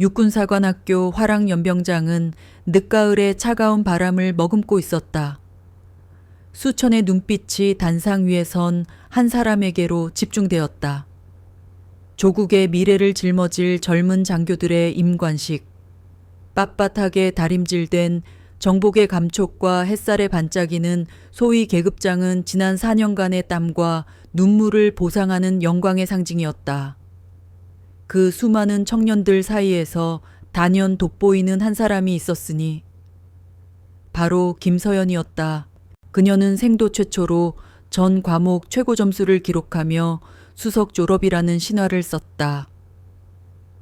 육군사관학교 화랑연병장은 늦가을의 차가운 바람을 머금고 있었다. 수천의 눈빛이 단상 위에 선 한 사람에게로 집중되었다. 조국의 미래를 짊어질 젊은 장교들의 임관식. 빳빳하게 다림질된 정복의 감촉과 햇살에 반짝이는 소위 계급장은 지난 4년간의 땀과 눈물을 보상하는 영광의 상징이었다. 그 수많은 청년들 사이에서 단연 돋보이는 한 사람이 있었으니 바로 김서연이었다. 그녀는 생도 최초로 전 과목 최고 점수를 기록하며 수석 졸업이라는 신화를 썼다.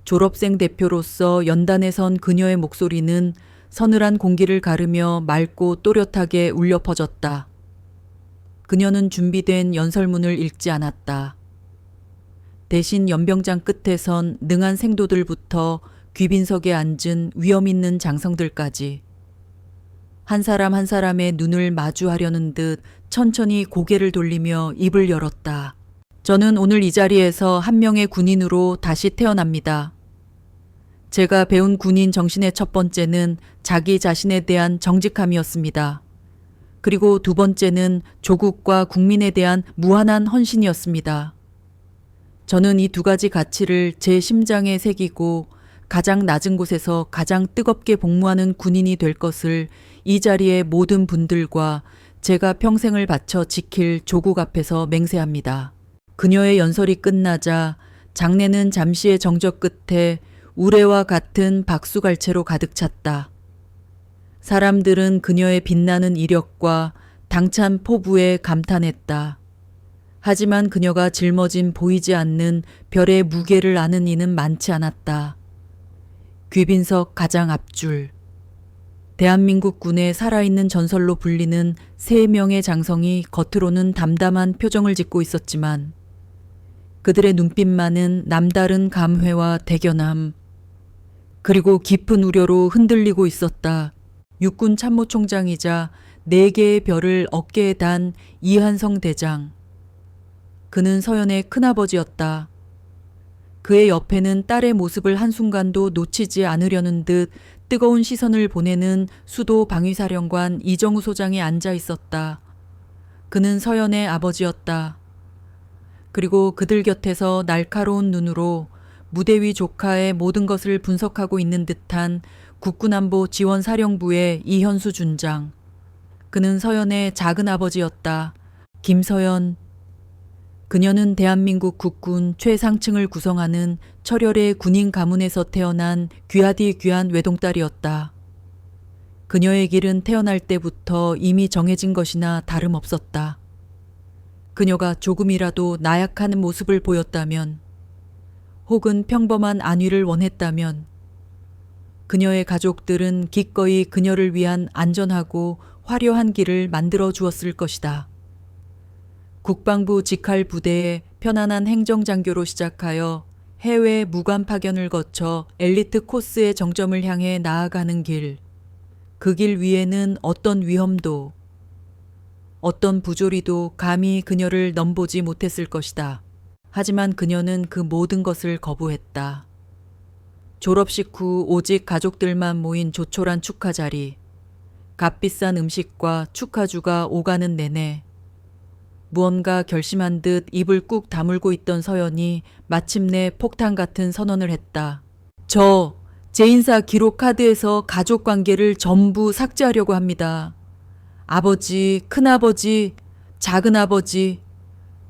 졸업생 대표로서 연단에 선 그녀의 목소리는 서늘한 공기를 가르며 맑고 또렷하게 울려 퍼졌다. 그녀는 준비된 연설문을 읽지 않았다. 대신 연병장 끝에 선 능한 생도들부터 귀빈석에 앉은 위험 있는 장성들까지 한 사람 한 사람의 눈을 마주하려는 듯 천천히 고개를 돌리며 입을 열었다. 저는 오늘 이 자리에서 한 명의 군인으로 다시 태어납니다. 제가 배운 군인 정신의 첫 번째는 자기 자신에 대한 정직함이었습니다. 그리고 두 번째는 조국과 국민에 대한 무한한 헌신이었습니다. 저는 이 두 가지 가치를 제 심장에 새기고 가장 낮은 곳에서 가장 뜨겁게 복무하는 군인이 될 것을 이 자리의 모든 분들과 제가 평생을 바쳐 지킬 조국 앞에서 맹세합니다. 그녀의 연설이 끝나자 장내는 잠시의 정적 끝에 우레와 같은 박수갈채로 가득 찼다. 사람들은 그녀의 빛나는 이력과 당찬 포부에 감탄했다. 하지만 그녀가 짊어진 보이지 않는 별의 무게를 아는 이는 많지 않았다. 귀빈석 가장 앞줄. 대한민국 군의 살아있는 전설로 불리는 3명의 장성이 겉으로는 담담한 표정을 짓고 있었지만 그들의 눈빛만은 남다른 감회와 대견함, 그리고 깊은 우려로 흔들리고 있었다. 육군 참모총장이자 4개의 별을 어깨에 단 이한성 대장. 그는 서연의 큰아버지였다. 그의 옆에는 딸의 모습을 한순간도 놓치지 않으려는 듯 뜨거운 시선을 보내는 수도 방위사령관 이정우 소장이 앉아 있었다. 그는 서연의 아버지였다. 그리고 그들 곁에서 날카로운 눈으로 무대 위 조카의 모든 것을 분석하고 있는 듯한 국군안보 지원사령부의 이현수 준장. 그는 서연의 작은 아버지였다. 김서연. 그녀는 대한민국 국군 최상층을 구성하는 철혈의 군인 가문에서 태어난 귀하디 귀한 외동딸이었다. 그녀의 길은 태어날 때부터 이미 정해진 것이나 다름없었다. 그녀가 조금이라도 나약한 모습을 보였다면, 혹은 평범한 안위를 원했다면, 그녀의 가족들은 기꺼이 그녀를 위한 안전하고 화려한 길을 만들어 주었을 것이다. 국방부 직할 부대의 편안한 행정장교로 시작하여 해외 무관 파견을 거쳐 엘리트 코스의 정점을 향해 나아가는 길. 그 길 위에는 어떤 위험도, 어떤 부조리도 감히 그녀를 넘보지 못했을 것이다. 하지만 그녀는 그 모든 것을 거부했다. 졸업식 후 오직 가족들만 모인 조촐한 축하 자리. 값비싼 음식과 축하주가 오가는 내내 무언가 결심한 듯 입을 꾹 다물고 있던 서연이 마침내 폭탄 같은 선언을 했다. 제 인사 기록 카드에서 가족 관계를 전부 삭제하려고 합니다. 아버지, 큰아버지, 작은아버지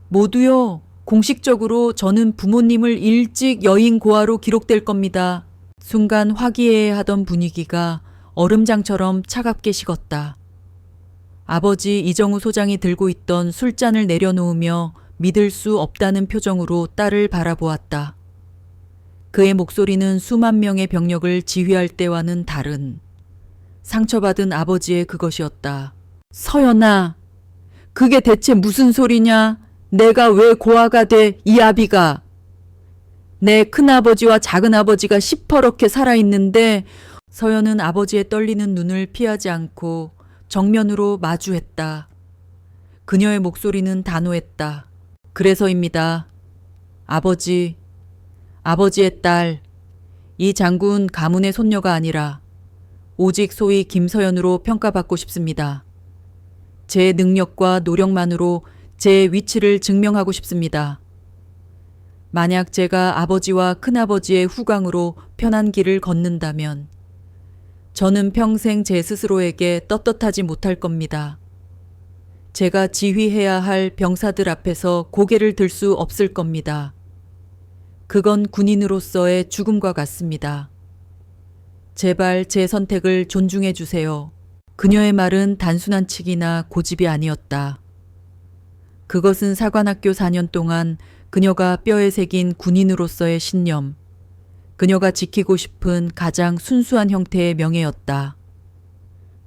모두요. 공식적으로 저는 부모님을 일찍 여인 고아로 기록될 겁니다. 순간 화기애애하던 분위기가 얼음장처럼 차갑게 식었다. 아버지 이정우 소장이 들고 있던 술잔을 내려놓으며 믿을 수 없다는 표정으로 딸을 바라보았다. 그의 목소리는 수만 명의 병력을 지휘할 때와는 다른 상처받은 아버지의 그것이었다. 서연아, 그게 대체 무슨 소리냐? 내가 왜 고아가 돼, 이 아비가? 내 큰아버지와 작은아버지가 시퍼렇게 살아있는데. 서연은 아버지의 떨리는 눈을 피하지 않고 정면으로 마주했다. 그녀의 목소리는 단호했다. 그래서입니다. 아버지의 딸, 이 장군 가문의 손녀가 아니라 오직 소위 김서연으로 평가받고 싶습니다. 제 능력과 노력만으로 제 위치를 증명하고 싶습니다. 만약 제가 아버지와 큰아버지의 후광으로 편한 길을 걷는다면 저는 평생 제 스스로에게 떳떳하지 못할 겁니다. 제가 지휘해야 할 병사들 앞에서 고개를 들 수 없을 겁니다. 그건 군인으로서의 죽음과 같습니다. 제발 제 선택을 존중해 주세요. 그녀의 말은 단순한 칙이나 고집이 아니었다. 그것은 사관학교 4년 동안 그녀가 뼈에 새긴 군인으로서의 신념, 그녀가 지키고 싶은 가장 순수한 형태의 명예였다.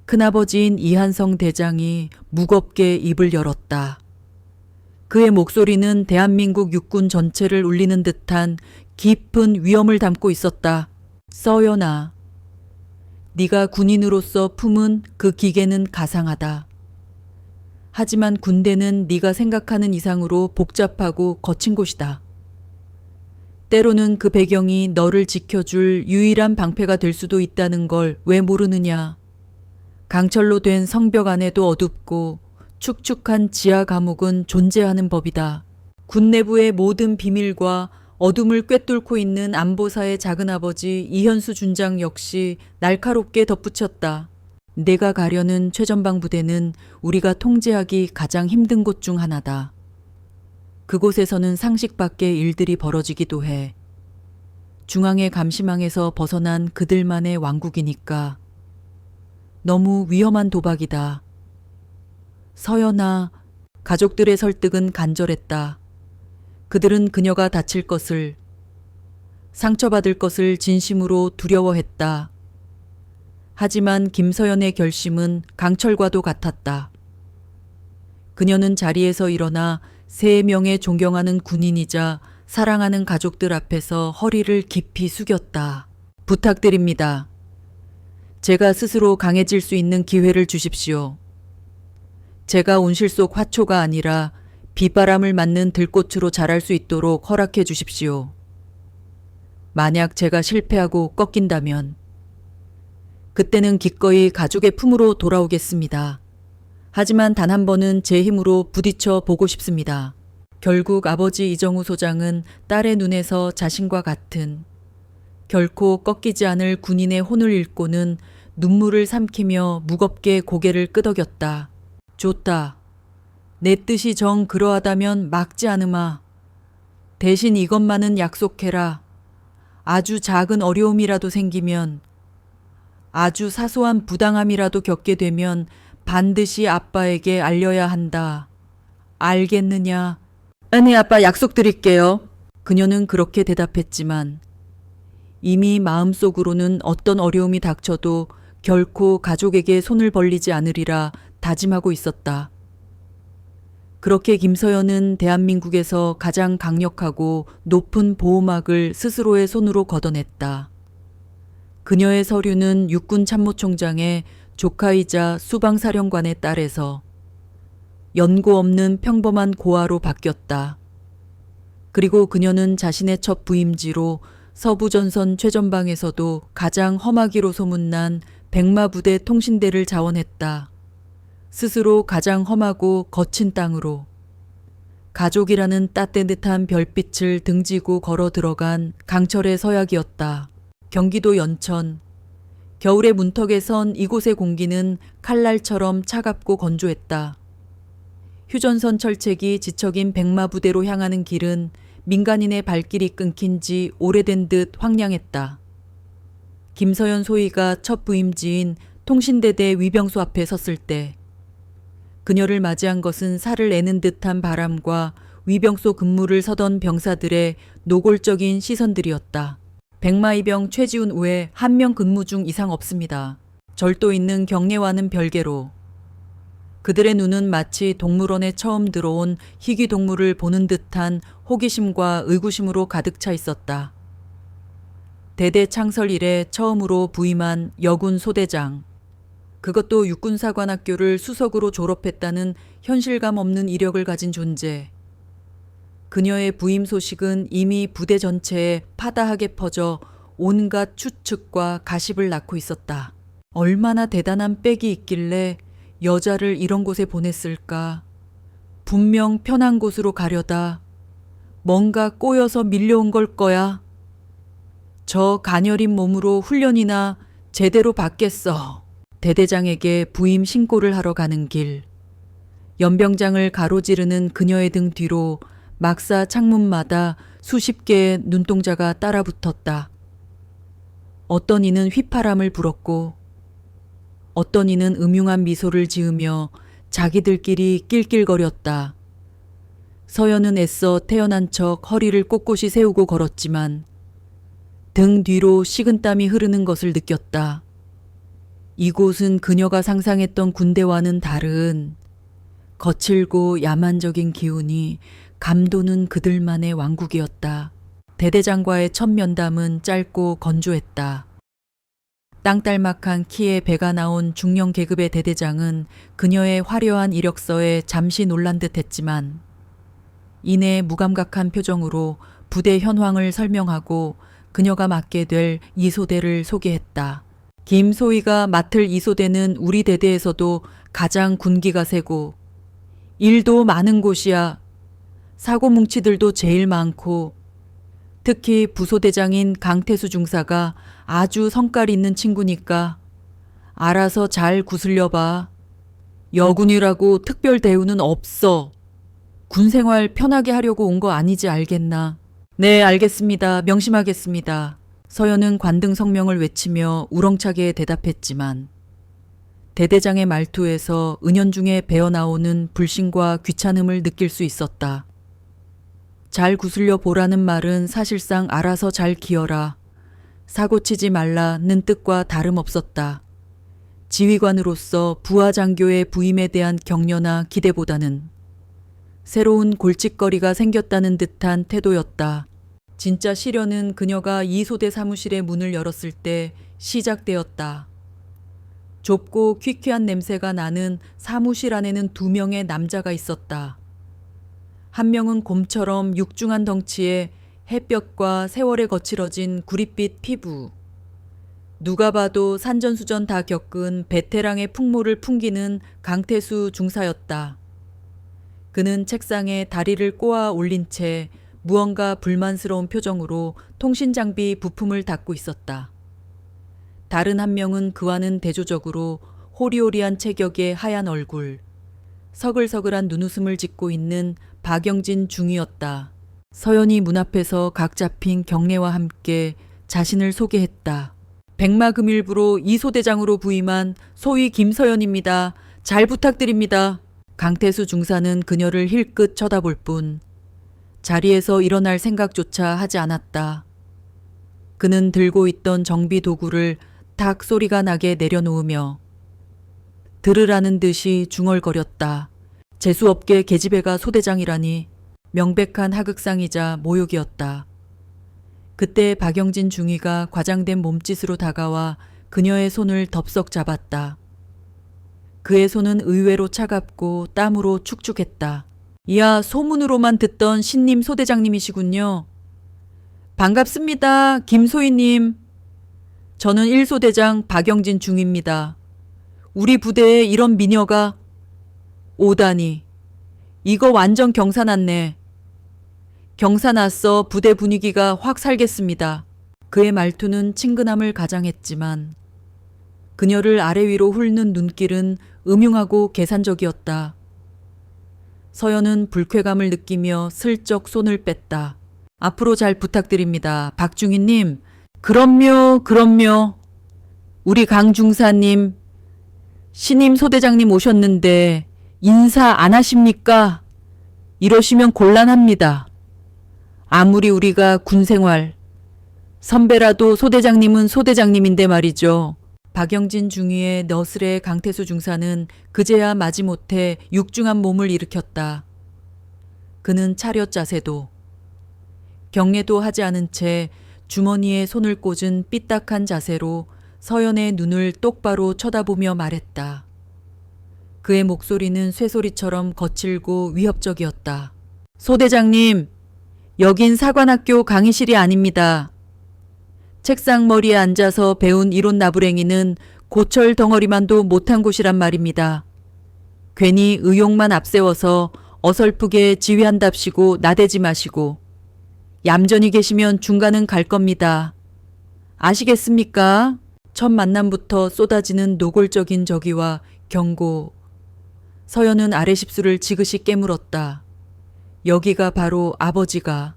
큰아버지인 이한성 대장이 무겁게 입을 열었다. 그의 목소리는 대한민국 육군 전체를 울리는 듯한 깊은 위엄을 담고 있었다. 서연아, 네가 군인으로서 품은 그 기계는 가상하다. 하지만 군대는 네가 생각하는 이상으로 복잡하고 거친 곳이다. 때로는 그 배경이 너를 지켜줄 유일한 방패가 될 수도 있다는 걸 왜 모르느냐. 강철로 된 성벽 안에도 어둡고 축축한 지하 감옥은 존재하는 법이다. 군 내부의 모든 비밀과 어둠을 꿰뚫고 있는 안보사의 작은아버지 이현수 준장 역시 날카롭게 덧붙였다. 내가 가려는 최전방 부대는 우리가 통제하기 가장 힘든 곳 중 하나다. 그곳에서는 상식 밖의 일들이 벌어지기도 해. 중앙의 감시망에서 벗어난 그들만의 왕국이니까. 너무 위험한 도박이다. 서연아, 가족들의 설득은 간절했다. 그들은 그녀가 다칠 것을, 상처받을 것을 진심으로 두려워했다. 하지만 김서연의 결심은 강철과도 같았다. 그녀는 자리에서 일어나 3명의 존경하는 군인이자 사랑하는 가족들 앞에서 허리를 깊이 숙였다. 부탁드립니다. 제가 스스로 강해질 수 있는 기회를 주십시오. 제가 온실 속 화초가 아니라 빗바람을 맞는 들꽃으로 자랄 수 있도록 허락해 주십시오. 만약 제가 실패하고 꺾인다면 그때는 기꺼이 가족의 품으로 돌아오겠습니다. 하지만 단 한 번은 제 힘으로 부딪혀 보고 싶습니다. 결국 아버지 이정우 소장은 딸의 눈에서 자신과 같은 결코 꺾이지 않을 군인의 혼을 읽고는 눈물을 삼키며 무겁게 고개를 끄덕였다. 좋다. 내 뜻이 정 그러하다면 막지 않으마. 대신 이것만은 약속해라. 아주 작은 어려움이라도 생기면, 아주 사소한 부당함이라도 겪게 되면 반드시 아빠에게 알려야 한다. 알겠느냐? 네, 아빠 약속드릴게요. 그녀는 그렇게 대답했지만 이미 마음속으로는 어떤 어려움이 닥쳐도 결코 가족에게 손을 벌리지 않으리라 다짐하고 있었다. 그렇게 김서연은 대한민국에서 가장 강력하고 높은 보호막을 스스로의 손으로 걷어냈다. 그녀의 서류는 육군 참모총장의 조카이자 수방사령관의 딸에서 연고 없는 평범한 고아로 바뀌었다. 그리고 그녀는 자신의 첫 부임지로 서부전선 최전방에서도 가장 험하기로 소문난 백마부대 통신대를 자원했다. 스스로 가장 험하고 거친 땅으로 가족이라는 따뜻한 별빛을 등지고 걸어 들어간 강철의 서약이었다. 경기도 연천. 겨울의 문턱에 선 이곳의 공기는 칼날처럼 차갑고 건조했다. 휴전선 철책이 지척인 백마부대로 향하는 길은 민간인의 발길이 끊긴 지 오래된 듯 황량했다. 김서연 소위가 첫 부임지인 통신대대 위병소 앞에 섰을 때 그녀를 맞이한 것은 살을 내는 듯한 바람과 위병소 근무를 서던 병사들의 노골적인 시선들이었다. 백마이병 최지훈 외에 1명 근무 중 이상 없습니다. 절도 있는 경례와는 별개로 그들의 눈은 마치 동물원에 처음 들어온 희귀 동물을 보는 듯한 호기심과 의구심으로 가득 차 있었다. 대대 창설 이래 처음으로 부임한 여군 소대장. 그것도 육군사관학교를 수석으로 졸업했다는 현실감 없는 이력을 가진 존재. 그녀의 부임 소식은 이미 부대 전체에 파다하게 퍼져 온갖 추측과 가십을 낳고 있었다. 얼마나 대단한 백이 있길래 여자를 이런 곳에 보냈을까? 분명 편한 곳으로 가려다 뭔가 꼬여서 밀려온 걸 거야. 저 가녀린 몸으로 훈련이나 제대로 받겠어. 대대장에게 부임 신고를 하러 가는 길. 연병장을 가로지르는 그녀의 등 뒤로 막사 창문마다 수십 개의 눈동자가 따라붙었다. 어떤 이는 휘파람을 불었고 어떤 이는 음흉한 미소를 지으며 자기들끼리 낄낄거렸다. 서연은 애써 태어난 척 허리를 꼿꼿이 세우고 걸었지만 등 뒤로 식은땀이 흐르는 것을 느꼈다. 이곳은 그녀가 상상했던 군대와는 다른 거칠고 야만적인 기운이 감도는 그들만의 왕국이었다. 대대장과의 첫 면담은 짧고 건조했다. 땅딸막한 키에 배가 나온 중령 계급의 대대장은 그녀의 화려한 이력서에 잠시 놀란 듯 했지만 이내 무감각한 표정으로 부대 현황을 설명하고 그녀가 맡게 될 이소대를 소개했다. 김소희가 맡을 이소대는 우리 대대에서도 가장 군기가 세고 일도 많은 곳이야. 사고 뭉치들도 제일 많고 특히 부소대장인 강태수 중사가 아주 성깔 있는 친구니까 알아서 잘 구슬려 봐. 여군이라고 특별 대우는 없어. 군생활 편하게 하려고 온 거 아니지 알겠나? 네, 알겠습니다. 명심하겠습니다. 서연은 관등 성명을 외치며 우렁차게 대답했지만 대대장의 말투에서 은연중에 배어나오는 불신과 귀찮음을 느낄 수 있었다. 잘 구슬려 보라는 말은 사실상 알아서 잘 기어라. 사고치지 말라는 뜻과 다름없었다. 지휘관으로서 부하장교의 부임에 대한 격려나 기대보다는 새로운 골칫거리가 생겼다는 듯한 태도였다. 진짜 시련은 그녀가 이소대 사무실의 문을 열었을 때 시작되었다. 좁고 퀴퀴한 냄새가 나는 사무실 안에는 2명의 남자가 있었다. 한 명은 곰처럼 육중한 덩치에 햇볕과 세월에 거칠어진 구릿빛 피부. 누가 봐도 산전수전 다 겪은 베테랑의 풍모를 풍기는 강태수 중사였다. 그는 책상에 다리를 꼬아 올린 채 무언가 불만스러운 표정으로 통신장비 부품을 닦고 있었다. 다른 한 명은 그와는 대조적으로 호리호리한 체격의 하얀 얼굴, 서글서글한 눈웃음을 짓고 있는 박영진 중이었다. 서연이 문 앞에서 각 잡힌 경례와 함께 자신을 소개했다. 백마금일부로 이소대장으로 부임한 소위 김서연입니다. 잘 부탁드립니다. 강태수 중사는 그녀를 힐끗 쳐다볼 뿐 자리에서 일어날 생각조차 하지 않았다. 그는 들고 있던 정비 도구를 탁 소리가 나게 내려놓으며 들으라는 듯이 중얼거렸다. 재수없게 계집애가 소대장이라니 명백한 하극상이자 모욕이었다. 그때 박영진 중위가 과장된 몸짓으로 다가와 그녀의 손을 덥석 잡았다. 그의 손은 의외로 차갑고 땀으로 축축했다. 이야, 소문으로만 듣던 신님 소대장님이시군요. 반갑습니다. 김소희님. 저는 1소대장 박영진 중입니다. 우리 부대에 이런 미녀가 오다니. 이거 완전 경사났네. 경사났어. 부대 분위기가 확 살겠습니다. 그의 말투는 친근함을 가장했지만 그녀를 아래 위로 훑는 눈길은 음흉하고 계산적이었다. 서연은 불쾌감을 느끼며 슬쩍 손을 뺐다. 앞으로 잘 부탁드립니다. 박중희님. 그럼요. 우리 강중사님, 신임 소대장님 오셨는데 인사 안 하십니까? 이러시면 곤란합니다. 아무리 우리가 군생활, 선배라도 소대장님은 소대장님인데 말이죠. 박영진 중위의 너스레 강태수 중사는 그제야 마지못해 육중한 몸을 일으켰다. 그는 차렷 자세도 경례도 하지 않은 채 주머니에 손을 꽂은 삐딱한 자세로 서연의 눈을 똑바로 쳐다보며 말했다. 그의 목소리는 쇠소리처럼 거칠고 위협적이었다. 소대장님, 여긴 사관학교 강의실이 아닙니다. 책상 머리에 앉아서 배운 이론 나부랭이는 고철 덩어리만도 못한 곳이란 말입니다. 괜히 의욕만 앞세워서 어설프게 지휘한답시고 나대지 마시고 얌전히 계시면 중간은 갈 겁니다. 아시겠습니까? 첫 만남부터 쏟아지는 노골적인 저기와 경고. 서연은 아래십술을 지그시 깨물었다. 여기가 바로 아버지가,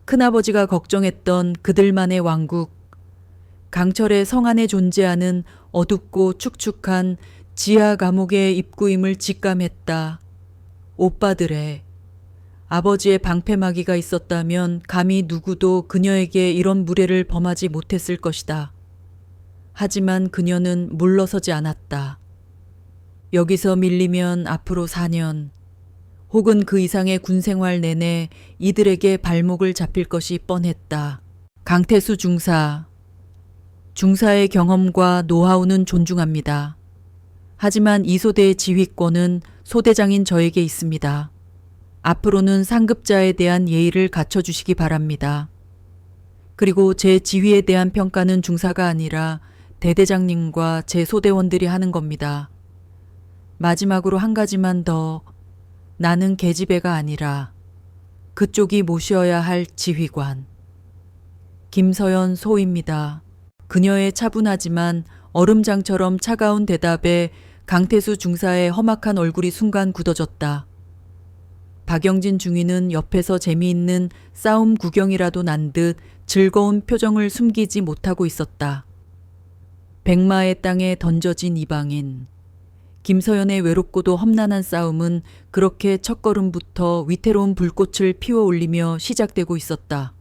큰아버지가 걱정했던 그들만의 왕국, 강철의 성 안에 존재하는 어둡고 축축한 지하 감옥의 입구임을 직감했다. 오빠들의 아버지의 방패막이가 있었다면 감히 누구도 그녀에게 이런 무례를 범하지 못했을 것이다. 하지만 그녀는 물러서지 않았다. 여기서 밀리면 앞으로 4년 혹은 그 이상의 군생활 내내 이들에게 발목을 잡힐 것이 뻔했다. 강태수 중사. 중사의 경험과 노하우는 존중합니다. 하지만 이 소대의 지휘권은 소대장인 저에게 있습니다. 앞으로는 상급자에 대한 예의를 갖춰주시기 바랍니다. 그리고 제 지휘에 대한 평가는 중사가 아니라 대대장님과 제 소대원들이 하는 겁니다. 마지막으로 한 가지만 더. 나는 계집애가 아니라 그쪽이 모셔야 할 지휘관. 김서연 소입니다. 그녀의 차분하지만 얼음장처럼 차가운 대답에 강태수 중사의 험악한 얼굴이 순간 굳어졌다. 박영진 중위는 옆에서 재미있는 싸움 구경이라도 난 듯 즐거운 표정을 숨기지 못하고 있었다. 백마의 땅에 던져진 이방인. 김서연의 외롭고도 험난한 싸움은 그렇게 첫걸음부터 위태로운 불꽃을 피워 올리며 시작되고 있었다.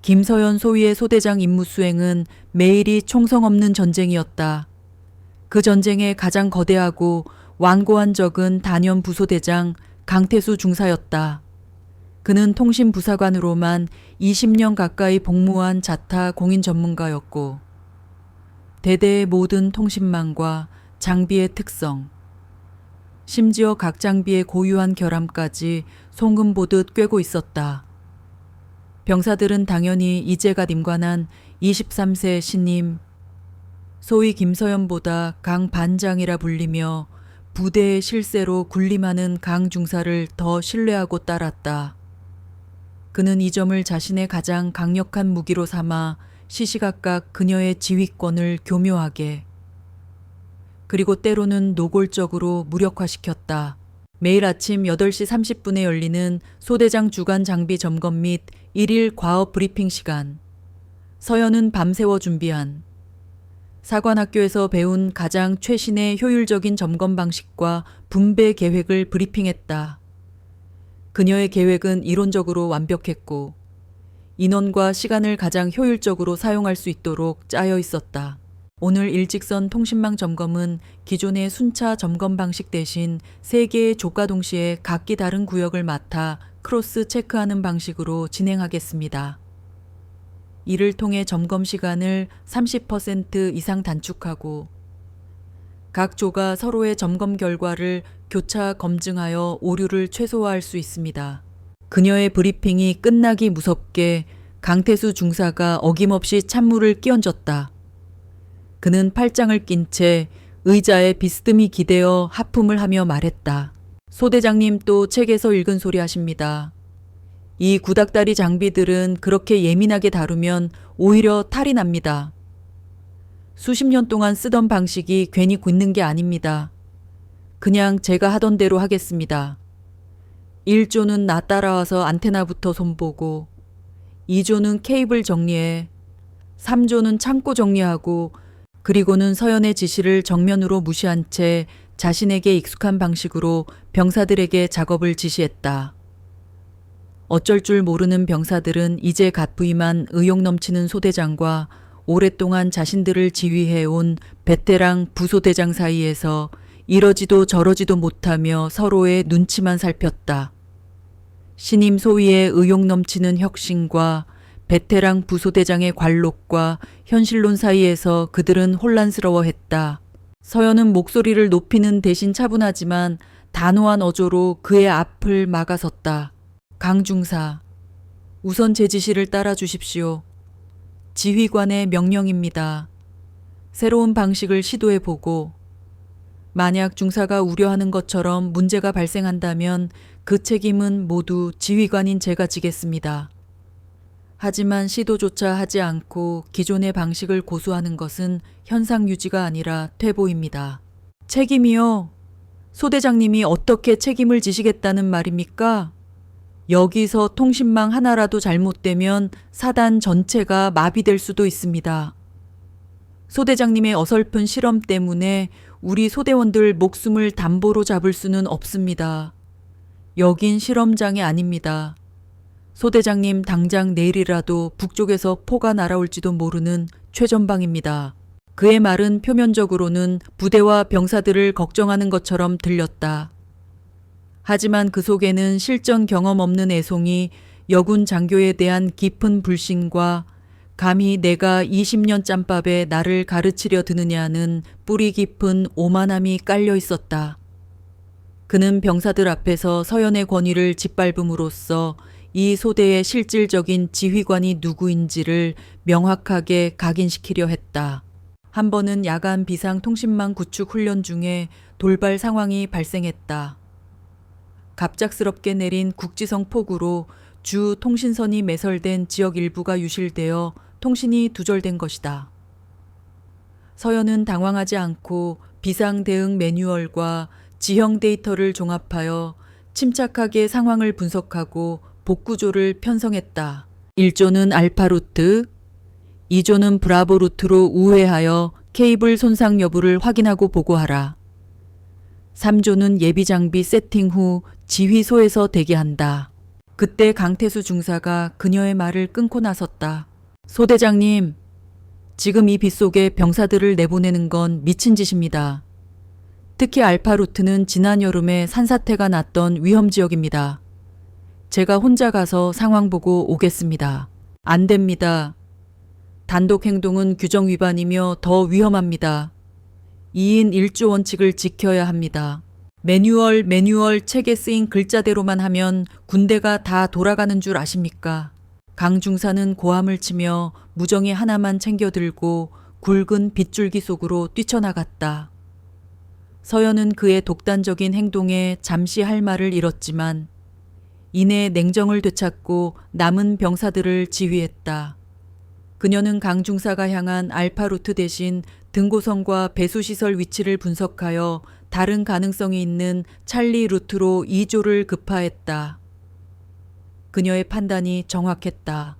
김서연 소위의 소대장 임무 수행은 매일이 총성 없는 전쟁이었다. 그 전쟁의 가장 거대하고 완고한 적은 단연 부소대장 강태수 중사였다. 그는 통신부사관으로만 20년 가까이 복무한 자타 공인 전문가였고 대대의 모든 통신망과 장비의 특성, 심지어 각 장비의 고유한 결함까지 송금 보듯 꿰고 있었다. 병사들은 당연히 이제갓 임관한 23세 신임, 소위 김서연보다 강 반장이라 불리며 부대의 실세로 군림하는 강 중사를 더 신뢰하고 따랐다. 그는 이 점을 자신의 가장 강력한 무기로 삼아 시시각각 그녀의 지휘권을 교묘하게 그리고 때로는 노골적으로 무력화시켰다. 매일 아침 8시 30분에 열리는 소대장 주간 장비 점검 및 1일 과업 브리핑 시간. 서연은 밤새워 준비한 사관학교에서 배운 가장 최신의 효율적인 점검 방식과 분배 계획을 브리핑했다. 그녀의 계획은 이론적으로 완벽했고 인원과 시간을 가장 효율적으로 사용할 수 있도록 짜여 있었다. 오늘 일직선 통신망 점검은 기존의 순차 점검 방식 대신 3개의 조과 동시에 각기 다른 구역을 맡아 크로스 체크하는 방식으로 진행하겠습니다. 이를 통해 점검 시간을 30% 이상 단축하고 각 조가 서로의 점검 결과를 교차 검증하여 오류를 최소화할 수 있습니다. 그녀의 브리핑이 끝나기 무섭게 강태수 중사가 어김없이 찬물을 끼얹었다. 그는 팔짱을 낀 채 의자에 비스듬히 기대어 하품을 하며 말했다. 소대장님 또 책에서 읽은 소리 하십니다. 이 구닥다리 장비들은 그렇게 예민하게 다루면 오히려 탈이 납니다. 수십 년 동안 쓰던 방식이 괜히 굳는 게 아닙니다. 그냥 제가 하던 대로 하겠습니다. 1조는 나 따라와서 안테나부터 손보고 2조는 케이블 정리해 3조는 창고 정리하고 그리고는 서연의 지시를 정면으로 무시한 채 자신에게 익숙한 방식으로 병사들에게 작업을 지시했다. 어쩔 줄 모르는 병사들은 이제 갓 부임한 의욕 넘치는 소대장과 오랫동안 자신들을 지휘해온 베테랑 부소대장 사이에서 이러지도 저러지도 못하며 서로의 눈치만 살폈다. 신임 소위의 의욕 넘치는 혁신과 베테랑 부소대장의 관록과 현실론 사이에서 그들은 혼란스러워했다. 서연은 목소리를 높이는 대신 차분하지만 단호한 어조로 그의 앞을 막아섰다. 강중사, 우선 제 지시를 따라 주십시오. 지휘관의 명령입니다. 새로운 방식을 시도해보고 만약 중사가 우려하는 것처럼 문제가 발생한다면 그 책임은 모두 지휘관인 제가 지겠습니다. 하지만 시도조차 하지 않고 기존의 방식을 고수하는 것은 현상 유지가 아니라 퇴보입니다. 책임이요? 소대장님이 어떻게 책임을 지시겠다는 말입니까? 여기서 통신망 하나라도 잘못되면 사단 전체가 마비될 수도 있습니다. 소대장님의 어설픈 실험 때문에 우리 소대원들 목숨을 담보로 잡을 수는 없습니다. 여긴 실험장이 아닙니다. 소대장님 당장 내일이라도 북쪽에서 포가 날아올지도 모르는 최전방입니다. 그의 말은 표면적으로는 부대와 병사들을 걱정하는 것처럼 들렸다. 하지만 그 속에는 실전 경험 없는 애송이 여군 장교에 대한 깊은 불신과 감히 내가 20년 짬밥에 나를 가르치려 드느냐는 뿌리 깊은 오만함이 깔려 있었다. 그는 병사들 앞에서 서연의 권위를 짓밟음으로써 이 소대의 실질적인 지휘관이 누구인지를 명확하게 각인시키려 했다. 한 번은 야간 비상 통신망 구축 훈련 중에 돌발 상황이 발생했다. 갑작스럽게 내린 국지성 폭우로 주 통신선이 매설된 지역 일부가 유실되어 통신이 두절된 것이다. 서연은 당황하지 않고 비상 대응 매뉴얼과 지형 데이터를 종합하여 침착하게 상황을 분석하고 복구조를 편성했다. 1조는 알파 루트, 2조는 브라보 루트로 우회하여 케이블 손상 여부를 확인하고 보고하라. 3조는 예비 장비 세팅 후 지휘소에서 대기한다. 그때 강태수 중사가 그녀의 말을 끊고 나섰다. 소대장님, 지금 이 빗속에 병사들을 내보내는 건 미친 짓입니다. 특히 알파 루트는 지난 여름에 산사태가 났던 위험 지역입니다. 제가 혼자 가서 상황 보고 오겠습니다. 안 됩니다. 단독 행동은 규정 위반이며 더 위험합니다. 2인 1조 원칙을 지켜야 합니다. 매뉴얼 책에 쓰인 글자대로만 하면 군대가 다 돌아가는 줄 아십니까? 강 중사는 고함을 치며 무정이 하나만 챙겨 들고 굵은 빗줄기 속으로 뛰쳐나갔다. 서연은 그의 독단적인 행동에 잠시 할 말을 잃었지만 이내 냉정을 되찾고 남은 병사들을 지휘했다. 그녀는 강 중사가 향한 알파 루트 대신 등고선과 배수시설 위치를 분석하여 다른 가능성이 있는 찰리 루트로 2조를 급파했다. 그녀의 판단이 정확했다.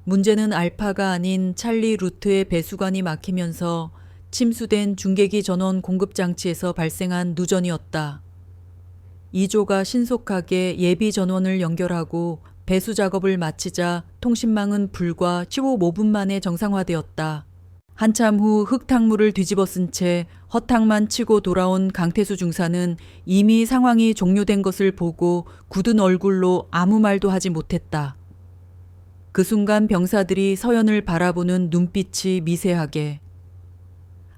문제는 알파가 아닌 찰리 루트의 배수관이 막히면서 침수된 중계기 전원 공급 장치에서 발생한 누전이었다. 2조가 신속하게 예비 전원을 연결하고 배수 작업을 마치자 통신망은 불과 15분 만에 정상화되었다. 한참 후 흙탕물을 뒤집어 쓴 채 허탕만 치고 돌아온 강태수 중사는 이미 상황이 종료된 것을 보고 굳은 얼굴로 아무 말도 하지 못했다. 그 순간 병사들이 서연을 바라보는 눈빛이 미세하게,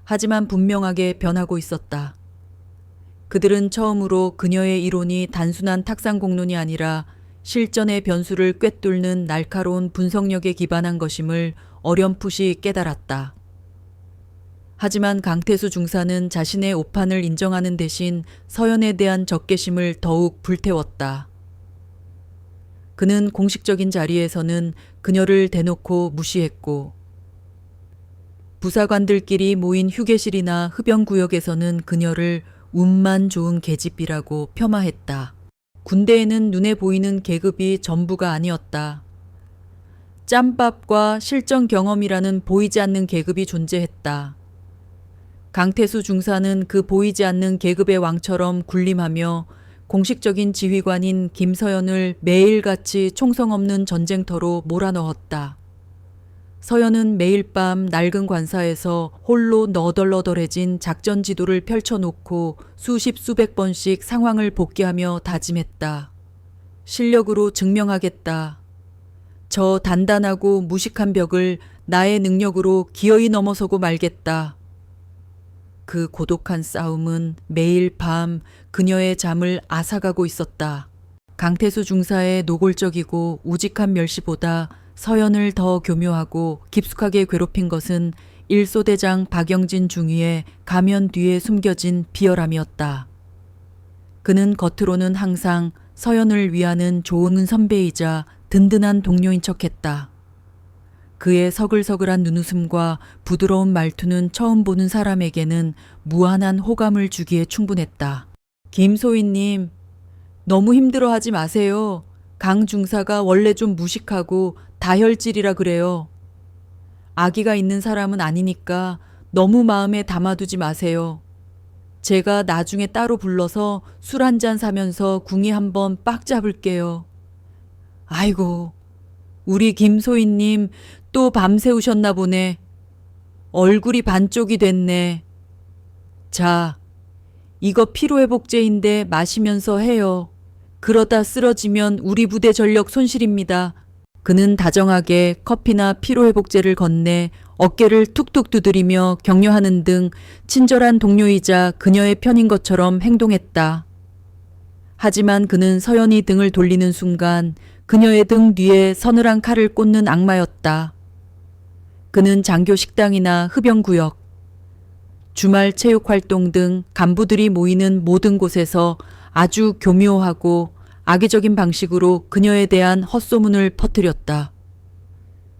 하지만 분명하게 변하고 있었다. 그들은 처음으로 그녀의 이론이 단순한 탁상 공론이 아니라 실전의 변수를 꿰뚫는 날카로운 분석력에 기반한 것임을 어렴풋이 깨달았다. 하지만 강태수 중사는 자신의 오판을 인정하는 대신 서연에 대한 적개심을 더욱 불태웠다. 그는 공식적인 자리에서는 그녀를 대놓고 무시했고 부사관들끼리 모인 휴게실이나 흡연구역에서는 그녀를 운만 좋은 계집이라고 폄하했다. 군대에는 눈에 보이는 계급이 전부가 아니었다. 짬밥과 실전 경험이라는 보이지 않는 계급이 존재했다. 강태수 중사는 그 보이지 않는 계급의 왕처럼 군림하며 공식적인 지휘관인 김서연을 매일같이 총성 없는 전쟁터로 몰아넣었다. 서연은 매일 밤 낡은 관사에서 홀로 너덜너덜해진 작전 지도를 펼쳐놓고 수십 수백 번씩 상황을 복귀하며 다짐했다. 실력으로 증명하겠다. 저 단단하고 무식한 벽을 나의 능력으로 기어이 넘어서고 말겠다. 그 고독한 싸움은 매일 밤 그녀의 잠을 앗아가고 있었다. 강태수 중사의 노골적이고 우직한 멸시보다 서연을 더 교묘하고 깊숙하게 괴롭힌 것은 1소대장 박영진 중위의 가면 뒤에 숨겨진 비열함이었다. 그는 겉으로는 항상 서연을 위하는 좋은 선배이자 든든한 동료인 척했다. 그의 서글서글한 눈웃음과 부드러운 말투는 처음 보는 사람에게는 무한한 호감을 주기에 충분했다. 김소희님, 너무 힘들어하지 마세요. 강 중사가 원래 좀 무식하고 다혈질이라 그래요. 아기가 있는 사람은 아니니까 너무 마음에 담아두지 마세요. 제가 나중에 따로 불러서 술 한잔 사면서 궁이 한번 빡 잡을게요. 아이고, 우리 김소희님 또 밤새우셨나 보네. 얼굴이 반쪽이 됐네. 자, 이거 피로회복제인데 마시면서 해요. 그러다 쓰러지면 우리 부대 전력 손실입니다. 그는 다정하게 커피나 피로회복제를 건네 어깨를 툭툭 두드리며 격려하는 등 친절한 동료이자 그녀의 편인 것처럼 행동했다. 하지만 그는 서연이 등을 돌리는 순간 그녀의 등 뒤에 서늘한 칼을 꽂는 악마였다. 그는 장교 식당이나 흡연구역, 주말 체육활동 등 간부들이 모이는 모든 곳에서 아주 교묘하고 악의적인 방식으로 그녀에 대한 헛소문을 퍼뜨렸다.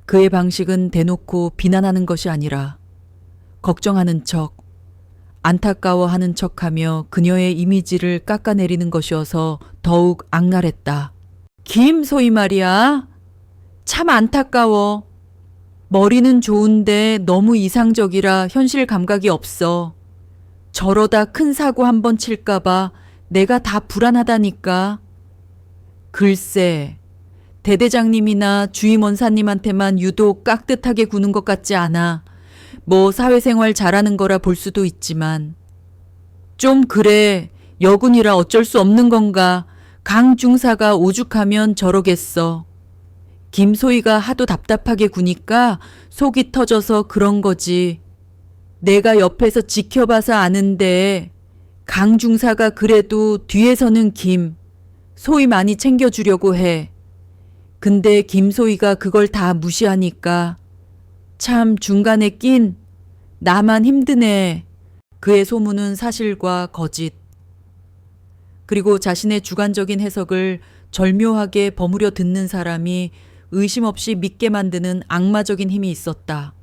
그의 방식은 대놓고 비난하는 것이 아니라 걱정하는 척, 안타까워하는 척하며 그녀의 이미지를 깎아내리는 것이어서 더욱 악랄했다. 김소희 말이야. 참 안타까워. 머리는 좋은데 너무 이상적이라 현실 감각이 없어. 저러다 큰 사고 한번 칠까봐 내가 다 불안하다니까. 글쎄, 대대장님이나 주임원사님한테만 유독 깍듯하게 구는 것 같지 않아. 뭐 사회생활 잘하는 거라 볼 수도 있지만. 좀 그래. 여군이라 어쩔 수 없는 건가. 강 중사가 오죽하면 저러겠어. 김소희가 하도 답답하게 구니까 속이 터져서 그런 거지. 내가 옆에서 지켜봐서 아는데 강 중사가 그래도 뒤에서는 소희 많이 챙겨주려고 해. 근데 김소희가 그걸 다 무시하니까 참 중간에 낀 나만 힘드네. 그의 소문은 사실과 거짓, 그리고 자신의 주관적인 해석을 절묘하게 버무려 듣는 사람이 의심 없이 믿게 만드는 악마적인 힘이 있었다.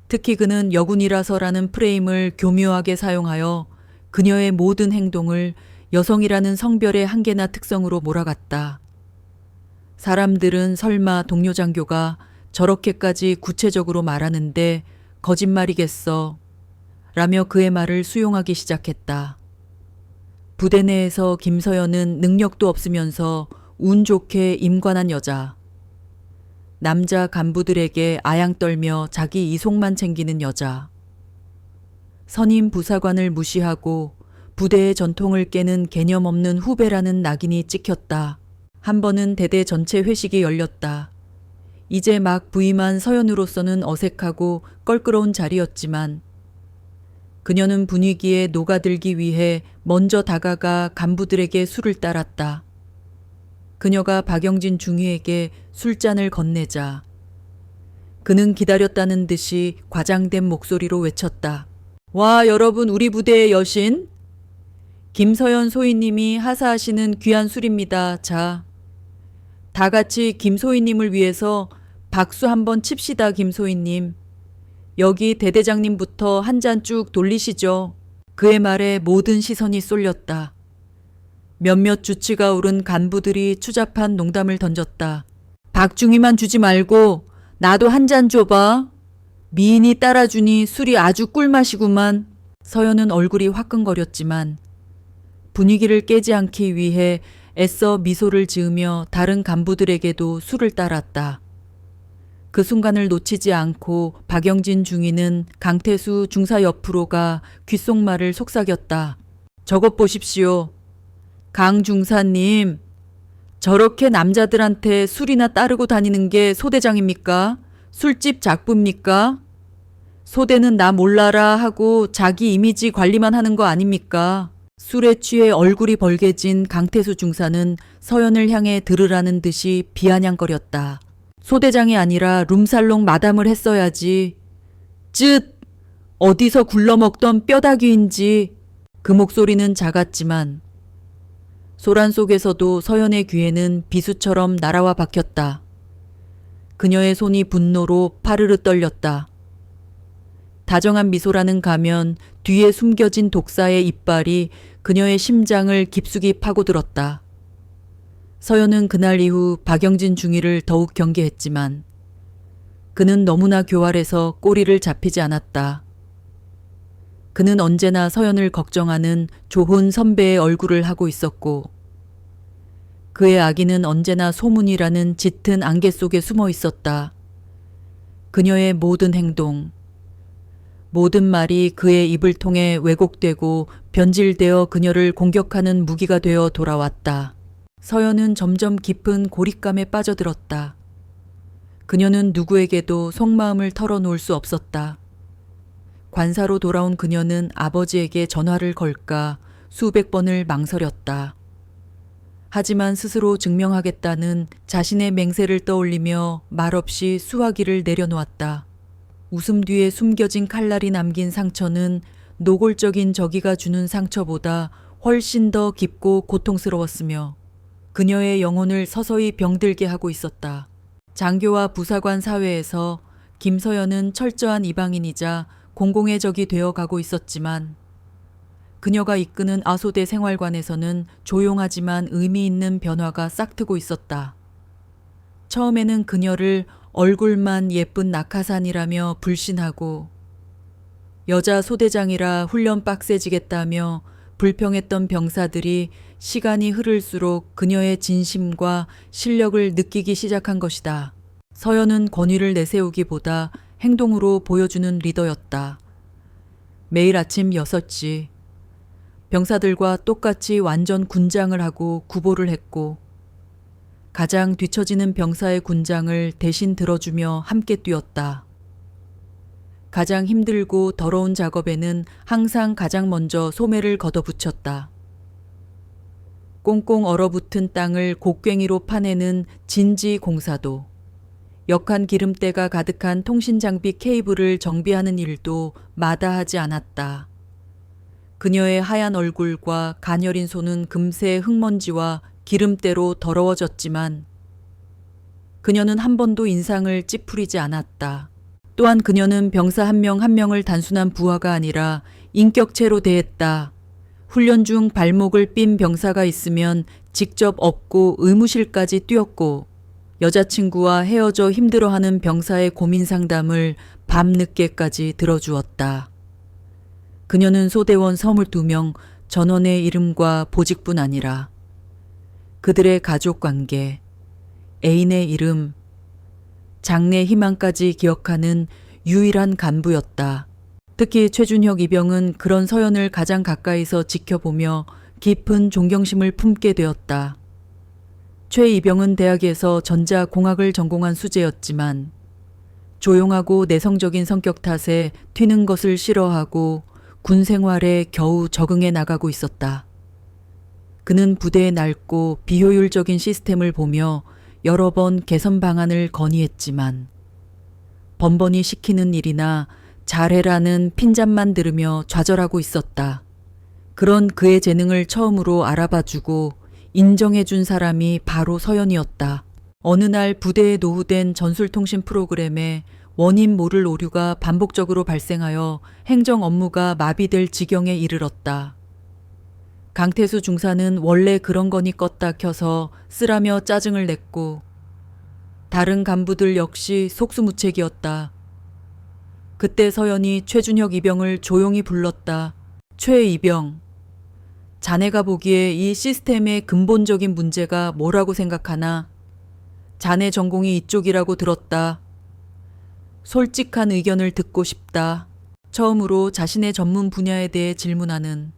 특히 그는 여군이라서라는 프레임을 교묘하게 사용하여 그녀의 모든 행동을 여성이라는 성별의 한계나 특성으로 몰아갔다. 사람들은 설마 동료 장교가 저렇게까지 구체적으로 말하는데 거짓말이겠어 라며 그의 말을 수용하기 시작했다. 부대 내에서 김서연은 능력도 없으면서 운 좋게 임관한 여자. 남자 간부들에게 아양 떨며 자기 이속만 챙기는 여자. 선임 부사관을 무시하고 부대의 전통을 깨는 개념 없는 후배라는 낙인이 찍혔다. 한 번은 대대 전체 회식이 열렸다. 이제 막 부임한 서연으로서는 어색하고 껄끄러운 자리였지만 그녀는 분위기에 녹아들기 위해 먼저 다가가 간부들에게 술을 따랐다. 그녀가 박영진 중위에게 술잔을 건네자 그는 기다렸다는 듯이 과장된 목소리로 외쳤다. 와, 여러분, 우리 부대의 여신 김서연 소희님이 하사하시는 귀한 술입니다. 자, 다 같이 김소희님을 위해서 박수 한번 칩시다. 김소희님. 여기 대대장님부터 한 잔 쭉 돌리시죠. 그의 말에 모든 시선이 쏠렸다. 몇몇 주치가 오른 간부들이 추잡한 농담을 던졌다. 박중희만 주지 말고 나도 한 잔 줘봐. 미인이 따라주니 술이 아주 꿀맛이구만. 서연은 얼굴이 화끈거렸지만 분위기를 깨지 않기 위해 애써 미소를 지으며 다른 간부들에게도 술을 따랐다. 그 순간을 놓치지 않고 박영진 중위는 강태수 중사 옆으로 가 귓속말을 속삭였다. 저것 보십시오. 강 중사님, 저렇게 남자들한테 술이나 따르고 다니는 게 소대장입니까? 술집 작부입니까? 소대는 나 몰라라 하고 자기 이미지 관리만 하는 거 아닙니까? 술에 취해 얼굴이 벌개진 강태수 중사는 서연을 향해 들으라는 듯이 비아냥거렸다. 소대장이 아니라 룸살롱 마담을 했어야지. 쯧! 어디서 굴러먹던 뼈다귀인지. 그 목소리는 작았지만 소란 속에서도 서연의 귀에는 비수처럼 날아와 박혔다. 그녀의 손이 분노로 파르르 떨렸다. 다정한 미소라는 가면 뒤에 숨겨진 독사의 이빨이 그녀의 심장을 깊숙이 파고들었다. 서연은 그날 이후 박영진 중위를 더욱 경계했지만 그는 너무나 교활해서 꼬리를 잡히지 않았다. 그는 언제나 서연을 걱정하는 조훈 선배의 얼굴을 하고 있었고 그의 아기는 언제나 소문이라는 짙은 안개 속에 숨어 있었다. 그녀의 모든 행동, 모든 말이 그의 입을 통해 왜곡되고 변질되어 그녀를 공격하는 무기가 되어 돌아왔다. 서연은 점점 깊은 고립감에 빠져들었다. 그녀는 누구에게도 속마음을 털어놓을 수 없었다. 관사로 돌아온 그녀는 아버지에게 전화를 걸까 수백 번을 망설였다. 하지만 스스로 증명하겠다는 자신의 맹세를 떠올리며 말없이 수화기를 내려놓았다. 웃음 뒤에 숨겨진 칼날이 남긴 상처는 노골적인 저기가 주는 상처보다 훨씬 더 깊고 고통스러웠으며 그녀의 영혼을 서서히 병들게 하고 있었다. 장교와 부사관 사회에서 김서연은 철저한 이방인이자 공공의 적이 되어가고 있었지만 그녀가 이끄는 아소대 생활관에서는 조용하지만 의미 있는 변화가 싹트고 있었다. 처음에는 그녀를 얼굴만 예쁜 낙하산이라며 불신하고 여자 소대장이라 훈련 빡세지겠다며 불평했던 병사들이 시간이 흐를수록 그녀의 진심과 실력을 느끼기 시작한 것이다. 서연은 권위를 내세우기보다 행동으로 보여주는 리더였다. 매일 아침 6시 병사들과 똑같이 완전 군장을 하고 구보를 했고 가장 뒤처지는 병사의 군장을 대신 들어주며 함께 뛰었다. 가장 힘들고 더러운 작업에는 항상 가장 먼저 소매를 걷어붙였다. 꽁꽁 얼어붙은 땅을 곡괭이로 파내는 진지 공사도, 역한 기름때가 가득한 통신장비 케이블을 정비하는 일도 마다하지 않았다. 그녀의 하얀 얼굴과 가녀린 손은 금세 흙먼지와 기름때로 더러워졌지만 그녀는 한 번도 인상을 찌푸리지 않았다. 또한 그녀는 병사 한 명 한 명을 단순한 부하가 아니라 인격체로 대했다. 훈련 중 발목을 삔 병사가 있으면 직접 업고 의무실까지 뛰었고 여자친구와 헤어져 힘들어하는 병사의 고민 상담을 밤늦게까지 들어주었다. 그녀는 소대원 22명 전원의 이름과 보직뿐 아니라 그들의 가족관계, 애인의 이름, 장래 희망까지 기억하는 유일한 간부였다. 특히 최준혁 이병은 그런 서연을 가장 가까이서 지켜보며 깊은 존경심을 품게 되었다. 최 이병은 대학에서 전자공학을 전공한 수재였지만 조용하고 내성적인 성격 탓에 튀는 것을 싫어하고 군 생활에 겨우 적응해 나가고 있었다. 그는 부대의 낡고 비효율적인 시스템을 보며 여러 번 개선 방안을 건의했지만 번번이 시키는 일이나 잘해라는 핀잔만 들으며 좌절하고 있었다. 그런 그의 재능을 처음으로 알아봐주고 인정해준 사람이 바로 서연이었다. 어느 날 부대에 노후된 전술통신 프로그램에 원인 모를 오류가 반복적으로 발생하여 행정 업무가 마비될 지경에 이르렀다. 강태수 중사는 원래 그런 거니 껐다 켜서 쓰라며 짜증을 냈고 다른 간부들 역시 속수무책이었다. 그때 서연이 최준혁 이병을 조용히 불렀다. 최 이병, 자네가 보기에 이 시스템의 근본적인 문제가 뭐라고 생각하나? 자네 전공이 이쪽이라고 들었다. 솔직한 의견을 듣고 싶다. 처음으로 자신의 전문 분야에 대해 질문하는,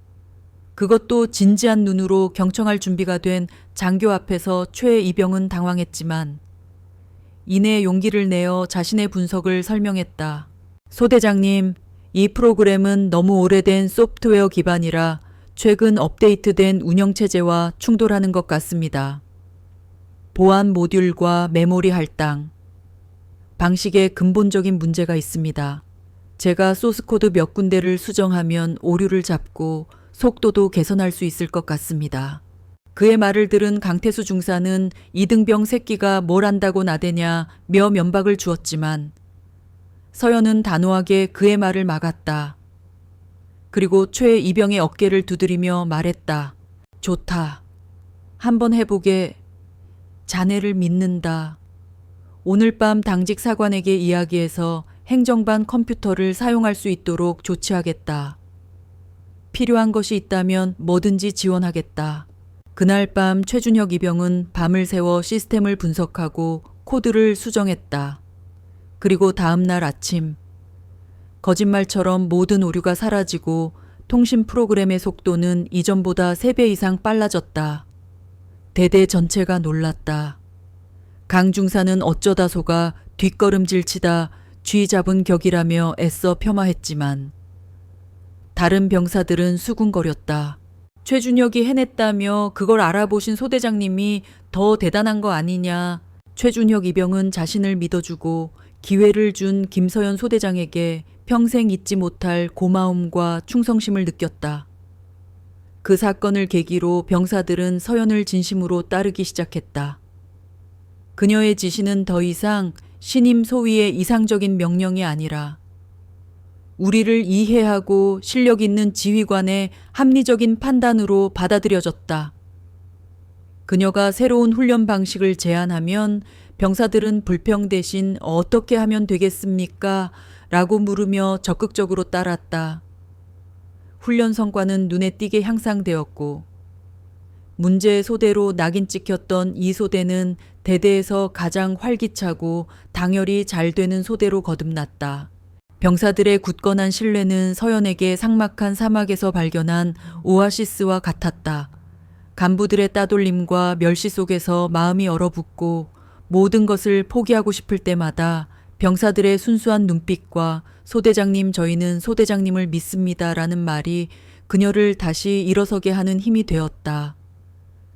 그것도 진지한 눈으로 경청할 준비가 된 장교 앞에서 최 이병은 당황했지만 이내 용기를 내어 자신의 분석을 설명했다. 소대장님, 이 프로그램은 너무 오래된 소프트웨어 기반이라 최근 업데이트된 운영체제와 충돌하는 것 같습니다. 보안 모듈과 메모리 할당, 방식에 근본적인 문제가 있습니다. 제가 소스코드 몇 군데를 수정하면 오류를 잡고 속도도 개선할 수 있을 것 같습니다. 그의 말을 들은 강태수 중사는 이등병 새끼가 뭘 안다고 나대냐 며 면박을 주었지만 서연은 단호하게 그의 말을 막았다. 그리고 최 이병의 어깨를 두드리며 말했다. 좋다. 한번 해보게. 자네를 믿는다. 오늘 밤 당직 사관에게 이야기해서 행정반 컴퓨터를 사용할 수 있도록 조치하겠다. 필요한 것이 있다면 뭐든지 지원하겠다. 그날 밤 최준혁 이병은 밤을 새워 시스템을 분석하고 코드를 수정했다. 그리고 다음 날 아침 거짓말처럼 모든 오류가 사라지고 통신 프로그램의 속도는 이전보다 3배 이상 빨라졌다. 대대 전체가 놀랐다. 강 중사는 어쩌다 속아 뒷걸음질 치다 쥐 잡은 격이라며 애써 폄하했지만 다른 병사들은 수군거렸다. 최준혁이 해냈다며 그걸 알아보신 소대장님이 더 대단한 거 아니냐. 최준혁 이병은 자신을 믿어주고 기회를 준 김서연 소대장에게 평생 잊지 못할 고마움과 충성심을 느꼈다. 그 사건을 계기로 병사들은 서연을 진심으로 따르기 시작했다. 그녀의 지시는 더 이상 신임 소위의 이상적인 명령이 아니라 우리를 이해하고 실력 있는 지휘관의 합리적인 판단으로 받아들여졌다. 그녀가 새로운 훈련 방식을 제안하면 병사들은 불평 대신 어떻게 하면 되겠습니까? 라고 물으며 적극적으로 따랐다. 훈련 성과는 눈에 띄게 향상되었고 문제 소대로 낙인 찍혔던 이 소대는 대대에서 가장 활기차고 당열이 잘 되는 소대로 거듭났다. 병사들의 굳건한 신뢰는 서연에게 삭막한 사막에서 발견한 오아시스와 같았다. 간부들의 따돌림과 멸시 속에서 마음이 얼어붙고 모든 것을 포기하고 싶을 때마다 병사들의 순수한 눈빛과 소대장님 저희는 소대장님을 믿습니다라는 말이 그녀를 다시 일어서게 하는 힘이 되었다.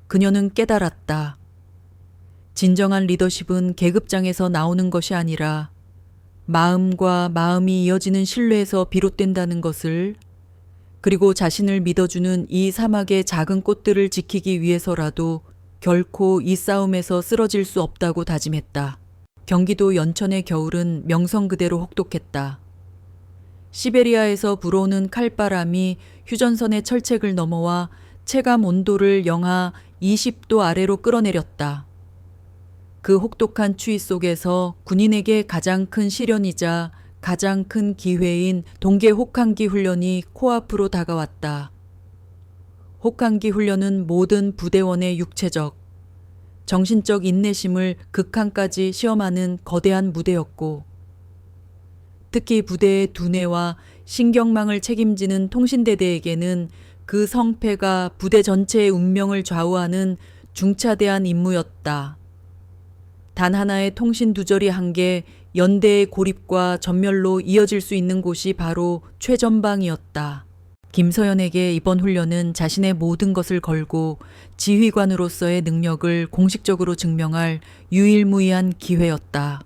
그녀는 깨달았다. 진정한 리더십은 계급장에서 나오는 것이 아니라 마음과 마음이 이어지는 신뢰에서 비롯된다는 것을, 그리고 자신을 믿어주는 이 사막의 작은 꽃들을 지키기 위해서라도 결코 이 싸움에서 쓰러질 수 없다고 다짐했다. 경기도 연천의 겨울은 명성 그대로 혹독했다. 시베리아에서 불어오는 칼바람이 휴전선의 철책을 넘어와 체감 온도를 영하 20도 아래로 끌어내렸다. 그 혹독한 추위 속에서 군인에게 가장 큰 시련이자 가장 큰 기회인 동계 혹한기 훈련이 코앞으로 다가왔다. 혹한기 훈련은 모든 부대원의 육체적, 정신적 인내심을 극한까지 시험하는 거대한 무대였고 특히 부대의 두뇌와 신경망을 책임지는 통신대대에게는 그 성패가 부대 전체의 운명을 좌우하는 중차대한 임무였다. 단 하나의 통신 두절이 한 개 연대의 고립과 전멸로 이어질 수 있는 곳이 바로 최전방이었다. 김서연에게 이번 훈련은 자신의 모든 것을 걸고 지휘관으로서의 능력을 공식적으로 증명할 유일무이한 기회였다.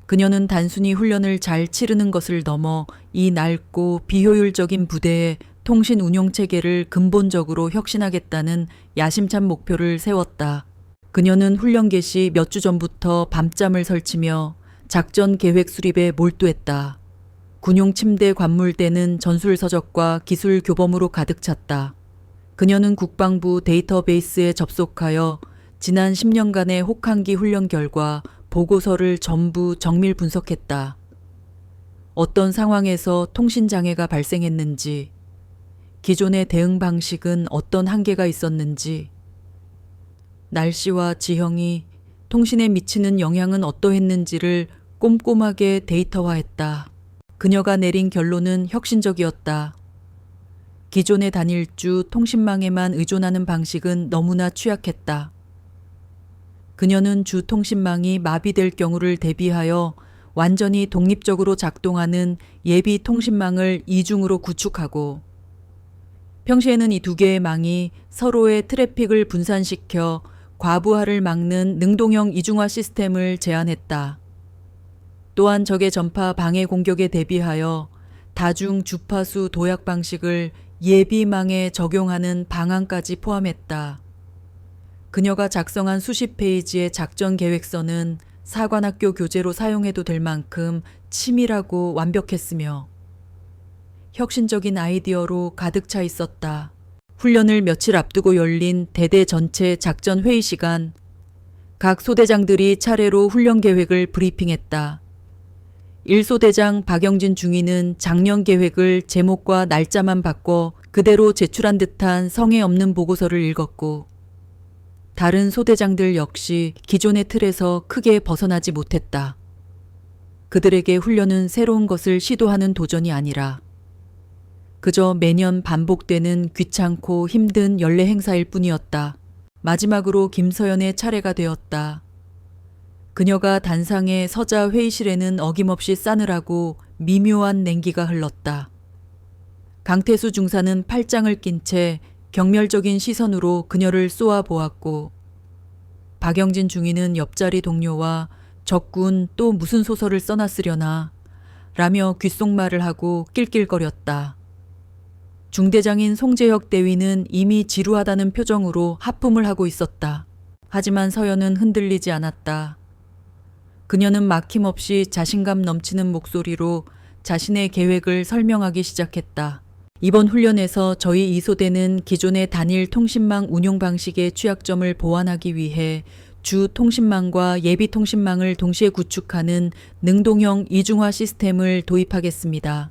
그녀는 단순히 훈련을 잘 치르는 것을 넘어 이 낡고 비효율적인 부대의 통신 운용 체계를 근본적으로 혁신하겠다는 야심찬 목표를 세웠다. 그녀는 훈련 개시 몇 주 전부터 밤잠을 설치며 작전 계획 수립에 몰두했다. 군용 침대 관물대는 전술 서적과 기술 교범으로 가득 찼다. 그녀는 국방부 데이터베이스에 접속하여 지난 10년간의 혹한기 훈련 결과 보고서를 전부 정밀 분석했다. 어떤 상황에서 통신 장애가 발생했는지, 기존의 대응 방식은 어떤 한계가 있었는지, 날씨와 지형이 통신에 미치는 영향은 어떠했는지를 꼼꼼하게 데이터화했다. 그녀가 내린 결론은 혁신적이었다. 기존의 단일주 통신망에만 의존하는 방식은 너무나 취약했다. 그녀는 주 통신망이 마비될 경우를 대비하여 완전히 독립적으로 작동하는 예비 통신망을 이중으로 구축하고 평시에는 이 두 개의 망이 서로의 트래픽을 분산시켜 과부하를 막는 능동형 이중화 시스템을 제안했다. 또한 적의 전파 방해 공격에 대비하여 다중 주파수 도약 방식을 예비망에 적용하는 방안까지 포함했다. 그녀가 작성한 수십 페이지의 작전 계획서는 사관학교 교재로 사용해도 될 만큼 치밀하고 완벽했으며 혁신적인 아이디어로 가득 차 있었다. 훈련을 며칠 앞두고 열린 대대 전체 작전 회의 시간, 각 소대장들이 차례로 훈련 계획을 브리핑했다. 1소대장 박영진 중위는 작년 계획을 제목과 날짜만 바꿔 그대로 제출한 듯한 성의 없는 보고서를 읽었고, 다른 소대장들 역시 기존의 틀에서 크게 벗어나지 못했다. 그들에게 훈련은 새로운 것을 시도하는 도전이 아니라 그저 매년 반복되는 귀찮고 힘든 연례 행사일 뿐이었다. 마지막으로 김서연의 차례가 되었다. 그녀가 단상에 서자 회의실에는 어김없이 싸늘하고 미묘한 냉기가 흘렀다. 강태수 중사는 팔짱을 낀 채 경멸적인 시선으로 그녀를 쏘아 보았고, 박영진 중위는 옆자리 동료와 적군 또 무슨 소설을 써놨으려나 라며 귓속말을 하고 낄낄거렸다. 중대장인 송재혁 대위는 이미 지루하다는 표정으로 하품을 하고 있었다. 하지만 서연은 흔들리지 않았다. 그녀는 막힘없이 자신감 넘치는 목소리로 자신의 계획을 설명하기 시작했다. 이번 훈련에서 저희 이소대는 기존의 단일 통신망 운용 방식의 취약점을 보완하기 위해 주 통신망과 예비 통신망을 동시에 구축하는 능동형 이중화 시스템을 도입하겠습니다.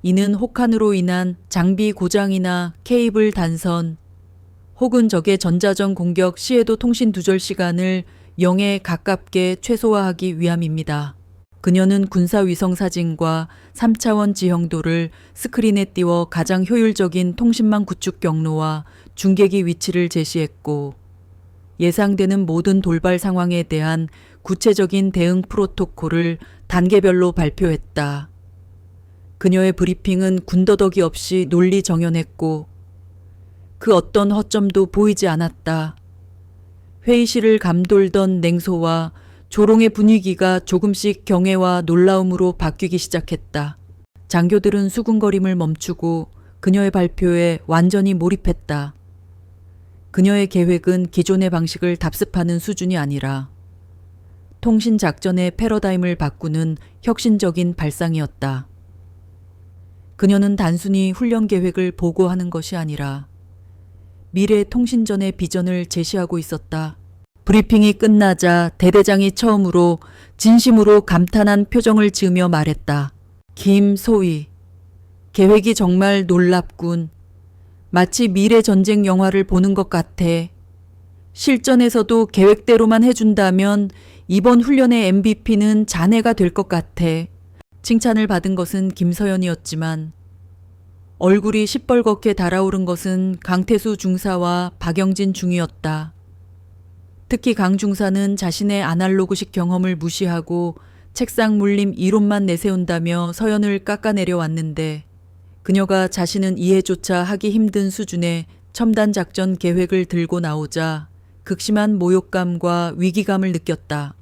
이는 혹한으로 인한 장비 고장이나 케이블 단선 혹은 적의 전자전 공격 시에도 통신 두절 시간을 0에 가깝게 최소화하기 위함입니다. 그녀는 군사위성 사진과 3차원 지형도를 스크린에 띄워 가장 효율적인 통신망 구축 경로와 중계기 위치를 제시했고, 예상되는 모든 돌발 상황에 대한 구체적인 대응 프로토콜을 단계별로 발표했다. 그녀의 브리핑은 군더더기 없이 논리정연했고 그 어떤 허점도 보이지 않았다. 회의실을 감돌던 냉소와 조롱의 분위기가 조금씩 경애와 놀라움으로 바뀌기 시작했다. 장교들은 수군거림을 멈추고 그녀의 발표에 완전히 몰입했다. 그녀의 계획은 기존의 방식을 답습하는 수준이 아니라 통신작전의 패러다임을 바꾸는 혁신적인 발상이었다. 그녀는 단순히 훈련 계획을 보고하는 것이 아니라 미래 통신전의 비전을 제시하고 있었다. 브리핑이 끝나자 대대장이 처음으로 진심으로 감탄한 표정을 지으며 말했다. 김소희, 계획이 정말 놀랍군. 마치 미래 전쟁 영화를 보는 것 같아. 실전에서도 계획대로만 해준다면 이번 훈련의 MVP는 자네가 될 것 같아. 칭찬을 받은 것은 김서연이었지만 얼굴이 시뻘겋게 달아오른 것은 강태수 중사와 박영진 중이었다. 특히 강 중사는 자신의 아날로그식 경험을 무시하고 책상 물림 이론만 내세운다며 서연을 깎아내려 왔는데, 그녀가 자신은 이해조차 하기 힘든 수준의 첨단 작전 계획을 들고 나오자 극심한 모욕감과 위기감을 느꼈다.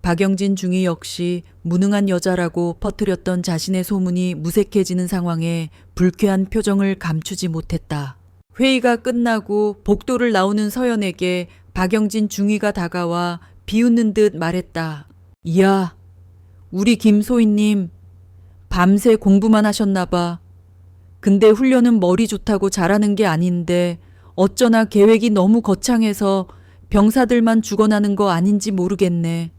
박영진 중위 역시 무능한 여자라고 퍼뜨렸던 자신의 소문이 무색해지는 상황에 불쾌한 표정을 감추지 못했다. 회의가 끝나고 복도를 나오는 서연에게 박영진 중위가 다가와 비웃는 듯 말했다. 이야, 우리 김소희님 밤새 공부만 하셨나 봐. 근데 훈련은 머리 좋다고 잘하는 게 아닌데 어쩌나 계획이 너무 거창해서 병사들만 죽어나는 거 아닌지 모르겠네.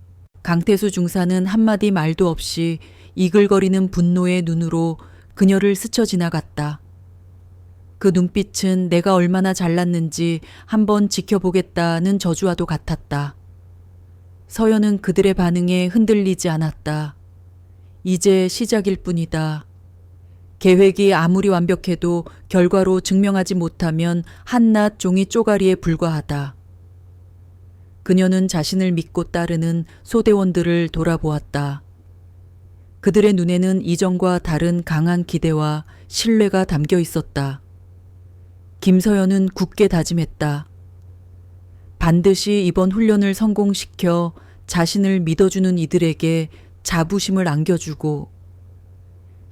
강태수 중사는 한마디 말도 없이 이글거리는 분노의 눈으로 그녀를 스쳐 지나갔다. 그 눈빛은 내가 얼마나 잘났는지 한번 지켜보겠다는 저주와도 같았다. 서연은 그들의 반응에 흔들리지 않았다. 이제 시작일 뿐이다. 계획이 아무리 완벽해도 결과로 증명하지 못하면 한낱 종이 쪼가리에 불과하다. 그녀는 자신을 믿고 따르는 소대원들을 돌아보았다. 그들의 눈에는 이전과 다른 강한 기대와 신뢰가 담겨 있었다. 김서연은 굳게 다짐했다. 반드시 이번 훈련을 성공시켜 자신을 믿어주는 이들에게 자부심을 안겨주고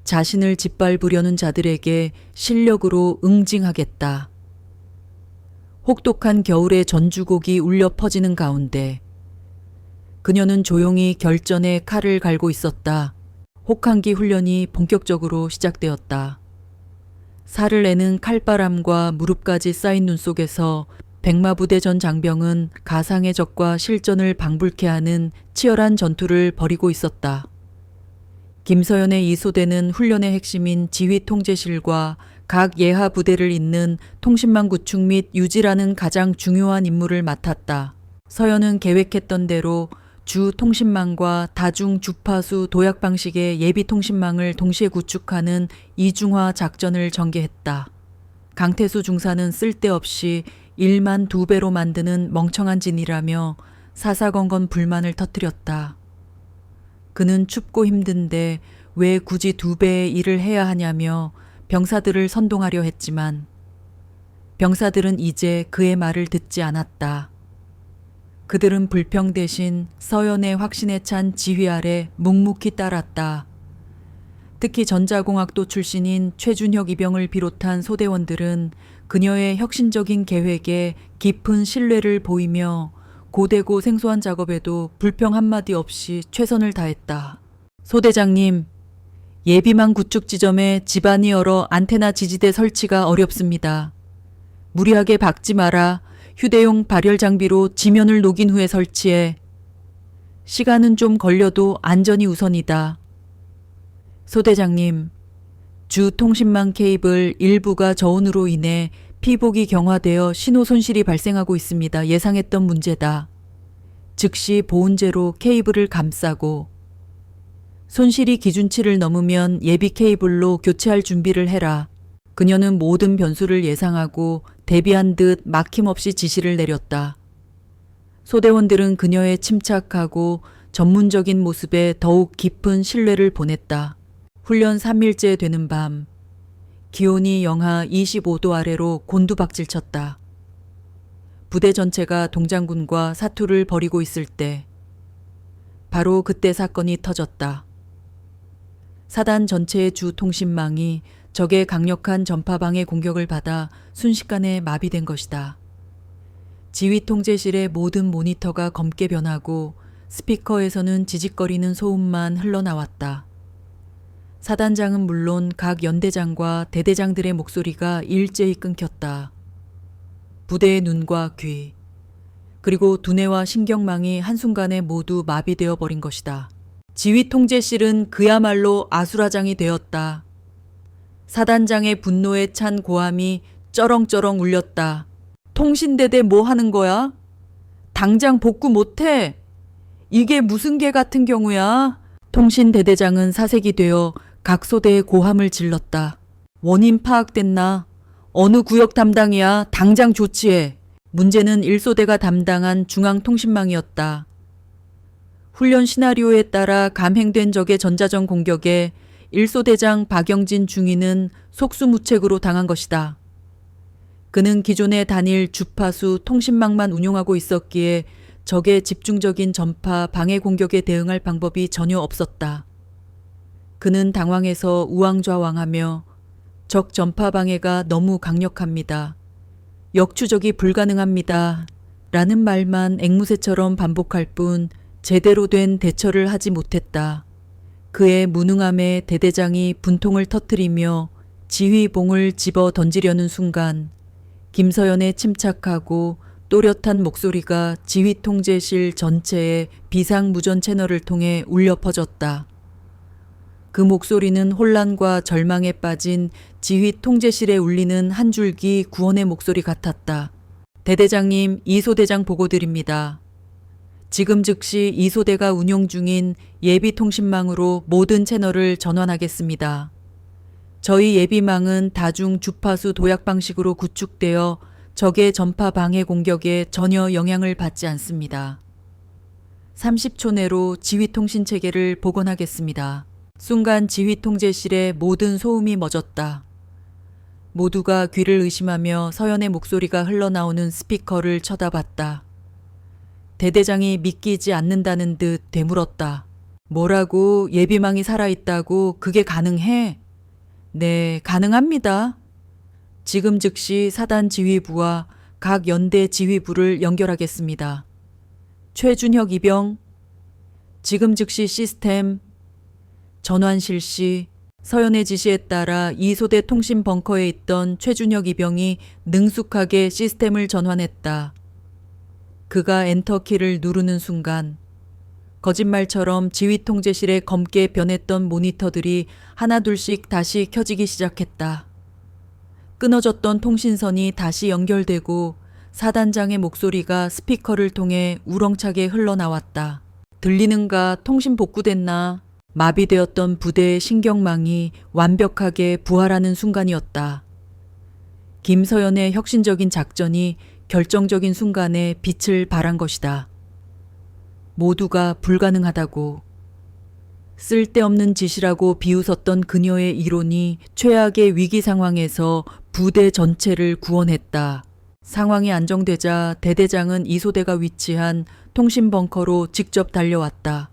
자신을 짓밟으려는 자들에게 실력으로 응징하겠다. 혹독한 겨울의 전주곡이 울려 퍼지는 가운데 그녀는 조용히 결전의 칼을 갈고 있었다. 혹한기 훈련이 본격적으로 시작되었다. 살을 내는 칼바람과 무릎까지 쌓인 눈 속에서 백마부대 전 장병은 가상의 적과 실전을 방불케 하는 치열한 전투를 벌이고 있었다. 김서연의 이 소대는 훈련의 핵심인 지휘통제실과 각 예하 부대를 잇는 통신망 구축 및 유지라는 가장 중요한 임무를 맡았다. 서연은 계획했던 대로 주 통신망과 다중 주파수 도약 방식의 예비 통신망을 동시에 구축하는 이중화 작전을 전개했다. 강태수 중사는 쓸데없이 일만 2배로 만드는 멍청한 진이라며 사사건건 불만을 터뜨렸다. 그는 춥고 힘든데 왜 굳이 2배의 일을 해야 하냐며 병사들을 선동하려 했지만 병사들은 이제 그의 말을 듣지 않았다. 그들은 불평 대신 서연의 확신에 찬 지휘 아래 묵묵히 따랐다. 특히 전자공학도 출신인 최준혁 이병을 비롯한 소대원들은 그녀의 혁신적인 계획에 깊은 신뢰를 보이며 고되고 생소한 작업에도 불평 한마디 없이 최선을 다했다. 소대장님, 예비망 구축 지점에 집안이 얼어 안테나 지지대 설치가 어렵습니다. 무리하게 박지 마라. 휴대용 발열 장비로 지면을 녹인 후에 설치해. 시간은 좀 걸려도 안전이 우선이다. 소대장님, 주 통신망 케이블 일부가 저온으로 인해 피복이 경화되어 신호 손실이 발생하고 있습니다. 예상했던 문제다. 즉시 보온재로 케이블을 감싸고 손실이 기준치를 넘으면 예비 케이블로 교체할 준비를 해라. 그녀는 모든 변수를 예상하고 대비한 듯 막힘없이 지시를 내렸다. 소대원들은 그녀의 침착하고 전문적인 모습에 더욱 깊은 신뢰를 보냈다. 훈련 3일째 되는 밤, 기온이 영하 25도 아래로 곤두박질 쳤다. 부대 전체가 동장군과 사투를 벌이고 있을 때 바로 그때 사건이 터졌다. 사단 전체의 주 통신망이 적의 강력한 전파방해 공격을 받아 순식간에 마비된 것이다. 지휘 통제실의 모든 모니터가 검게 변하고 스피커에서는 지직거리는 소음만 흘러나왔다. 사단장은 물론 각 연대장과 대대장들의 목소리가 일제히 끊겼다. 부대의 눈과 귀, 그리고 두뇌와 신경망이 한순간에 모두 마비되어 버린 것이다. 지휘 통제실은 그야말로 아수라장이 되었다. 사단장의 분노에 찬 고함이 쩌렁쩌렁 울렸다. 통신대대 뭐 하는 거야? 당장 복구 못해? 이게 무슨 개 같은 경우야? 통신대대장은 사색이 되어 각 소대의 고함을 질렀다. 원인 파악됐나? 어느 구역 담당이야? 당장 조치해. 문제는 1소대가 담당한 중앙통신망이었다. 훈련 시나리오에 따라 감행된 적의 전자전 공격에 1소대장 박영진 중위는 속수무책으로 당한 것이다. 그는 기존의 단일 주파수 통신망만 운용하고 있었기에 적의 집중적인 전파 방해 공격에 대응할 방법이 전혀 없었다. 그는 당황해서 우왕좌왕하며 적 전파 방해가 너무 강력합니다. 역추적이 불가능합니다. 라는 말만 앵무새처럼 반복할 뿐 제대로 된 대처를 하지 못했다. 그의 무능함에 대대장이 분통을 터뜨리며 지휘봉을 집어 던지려는 순간 김서연의 침착하고 또렷한 목소리가 지휘통제실 전체의 비상무전 채널을 통해 울려 퍼졌다. 그 목소리는 혼란과 절망에 빠진 지휘통제실에 울리는 한 줄기 구원의 목소리 같았다. 대대장님, 2소대장 보고드립니다. 지금 즉시 2소대가 운용 중인 예비통신망으로 모든 채널을 전환하겠습니다. 저희 예비망은 다중 주파수 도약 방식으로 구축되어 적의 전파 방해 공격에 전혀 영향을 받지 않습니다. 30초 내로 지휘통신 체계를 복원하겠습니다. 순간 지휘통제실의 모든 소음이 멎었다. 모두가 귀를 의심하며 서연의 목소리가 흘러나오는 스피커를 쳐다봤다. 대대장이 믿기지 않는다는 듯 되물었다. 뭐라고? 예비망이 살아있다고? 그게 가능해? 네, 가능합니다. 지금 즉시 사단 지휘부와 각 연대 지휘부를 연결하겠습니다. 최준혁 이병, 지금 즉시 시스템, 전환 실시. 서연의 지시에 따라 이소대 통신 벙커에 있던 최준혁 이병이 능숙하게 시스템을 전환했다. 그가 엔터키를 누르는 순간 거짓말처럼 지휘 통제실에 검게 변했던 모니터들이 하나둘씩 다시 켜지기 시작했다. 끊어졌던 통신선이 다시 연결되고 사단장의 목소리가 스피커를 통해 우렁차게 흘러나왔다. 들리는가? 통신 복구됐나? 마비되었던 부대의 신경망이 완벽하게 부활하는 순간이었다. 김서연의 혁신적인 작전이 결정적인 순간에 빛을 발한 것이다. 모두가 불가능하다고, 쓸데없는 짓이라고 비웃었던 그녀의 이론이 최악의 위기 상황에서 부대 전체를 구원했다. 상황이 안정되자 대대장은 이소대가 위치한 통신 벙커로 직접 달려왔다.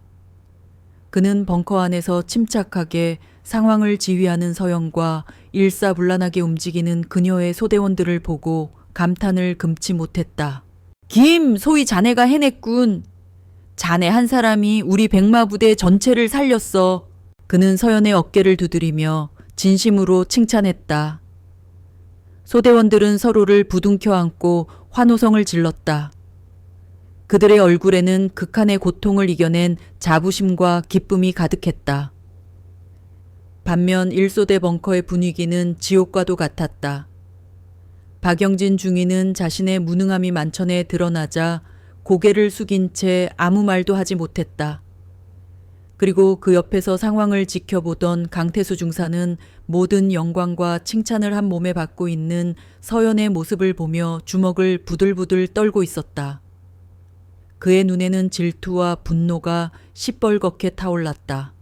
그는 벙커 안에서 침착하게 상황을 지휘하는 서영과 일사불란하게 움직이는 그녀의 소대원들을 보고 감탄을 금치 못했다. 김, 소위 자네가 해냈군. 자네 한 사람이 우리 백마부대 전체를 살렸어. 그는 서연의 어깨를 두드리며 진심으로 칭찬했다. 소대원들은 서로를 부둥켜 안고 환호성을 질렀다. 그들의 얼굴에는 극한의 고통을 이겨낸 자부심과 기쁨이 가득했다. 반면 1소대 벙커의 분위기는 지옥과도 같았다. 박영진 중위는 자신의 무능함이 만천에 드러나자 고개를 숙인 채 아무 말도 하지 못했다. 그리고 그 옆에서 상황을 지켜보던 강태수 중사는 모든 영광과 칭찬을 한 몸에 받고 있는 서연의 모습을 보며 주먹을 부들부들 떨고 있었다. 그의 눈에는 질투와 분노가 시뻘겋게 타올랐다.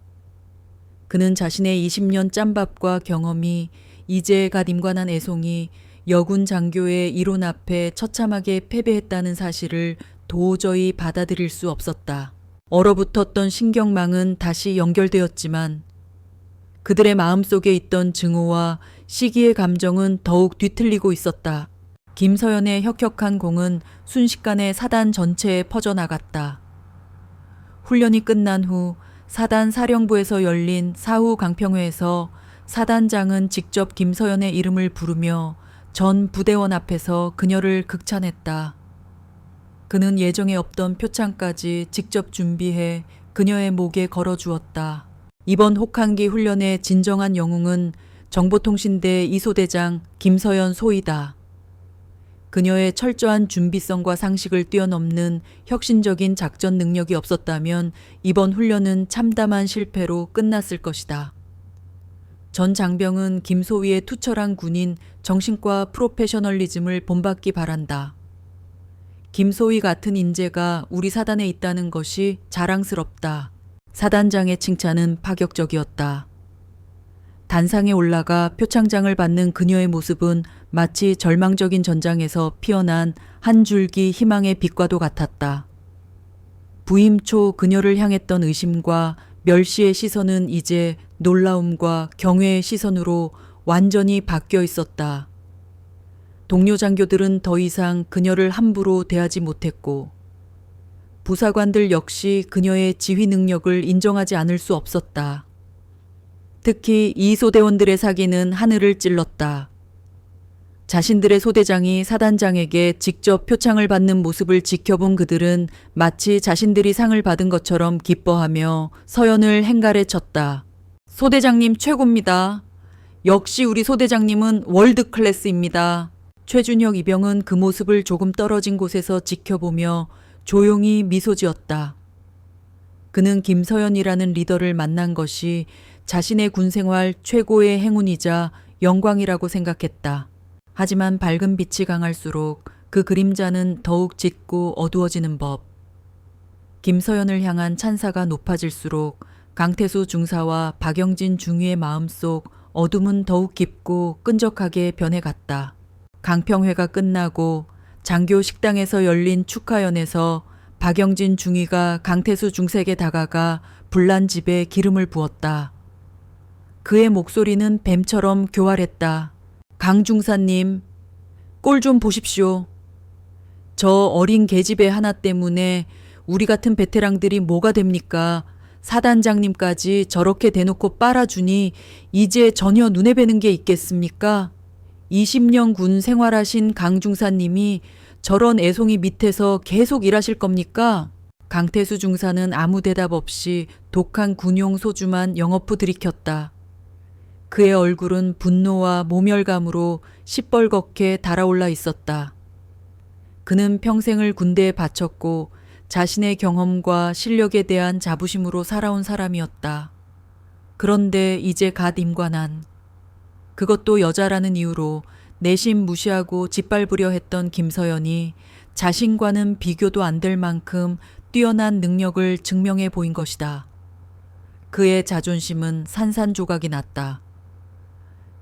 그는 자신의 20년 짬밥과 경험이 이제 갓 임관한 애송이 여군 장교의 이론 앞에 처참하게 패배했다는 사실을 도저히 받아들일 수 없었다. 얼어붙었던 신경망은 다시 연결되었지만 그들의 마음속에 있던 증오와 시기의 감정은 더욱 뒤틀리고 있었다. 김서연의 혁혁한 공은 순식간에 사단 전체에 퍼져나갔다. 훈련이 끝난 후 사단 사령부에서 열린 사후 강평회에서 사단장은 직접 김서연의 이름을 부르며 전 부대원 앞에서 그녀를 극찬했다. 그는 예정에 없던 표창까지 직접 준비해 그녀의 목에 걸어주었다. 이번 혹한기 훈련의 진정한 영웅은 정보통신대 이소대장 김서연 소이다. 그녀의 철저한 준비성과 상식을 뛰어넘는 혁신적인 작전 능력이 없었다면 이번 훈련은 참담한 실패로 끝났을 것이다. 전 장병은 김소위의 투철한 군인 정신과 프로페셔널리즘을 본받기 바란다. 김소위 같은 인재가 우리 사단에 있다는 것이 자랑스럽다. 사단장의 칭찬은 파격적이었다. 단상에 올라가 표창장을 받는 그녀의 모습은 마치 절망적인 전장에서 피어난 한 줄기 희망의 빛과도 같았다. 부임 초 그녀를 향했던 의심과 멸시의 시선은 이제 놀라움과 경외의 시선으로 완전히 바뀌어 있었다. 동료 장교들은 더 이상 그녀를 함부로 대하지 못했고 부사관들 역시 그녀의 지휘 능력을 인정하지 않을 수 없었다. 특히 이 소대원들의 사기는 하늘을 찔렀다. 자신들의 소대장이 사단장에게 직접 표창을 받는 모습을 지켜본 그들은 마치 자신들이 상을 받은 것처럼 기뻐하며 서연을 행갈에 쳤다. 소대장님 최고입니다. 역시 우리 소대장님은 월드 클래스입니다. 최준혁 이병은 그 모습을 조금 떨어진 곳에서 지켜보며 조용히 미소 지었다. 그는 김서연이라는 리더를 만난 것이 자신의 군생활 최고의 행운이자 영광이라고 생각했다. 하지만 밝은 빛이 강할수록 그 그림자는 더욱 짙고 어두워지는 법. 김서연을 향한 찬사가 높아질수록 강태수 중사와 박영진 중위의 마음속 어둠은 더욱 깊고 끈적하게 변해갔다. 강평회가 끝나고 장교 식당에서 열린 축하연에서 박영진 중위가 강태수 중색에 다가가 불난 집에 기름을 부었다. 그의 목소리는 뱀처럼 교활했다. 강 중사님, 꼴 좀 보십시오. 저 어린 계집애 하나 때문에 우리 같은 베테랑들이 뭐가 됩니까? 사단장님까지 저렇게 대놓고 빨아주니 이제 전혀 눈에 뵈는 게 있겠습니까? 20년 군 생활하신 강 중사님이 저런 애송이 밑에서 계속 일하실 겁니까? 강태수 중사는 아무 대답 없이 독한 군용 소주만 영업부 들이켰다. 그의 얼굴은 분노와 모멸감으로 시뻘겋게 달아올라 있었다. 그는 평생을 군대에 바쳤고 자신의 경험과 실력에 대한 자부심으로 살아온 사람이었다. 그런데 이제 갓 임관한, 그것도 여자라는 이유로 내심 무시하고 짓밟으려 했던 김서연이 자신과는 비교도 안 될 만큼 뛰어난 능력을 증명해 보인 것이다. 그의 자존심은 산산조각이 났다.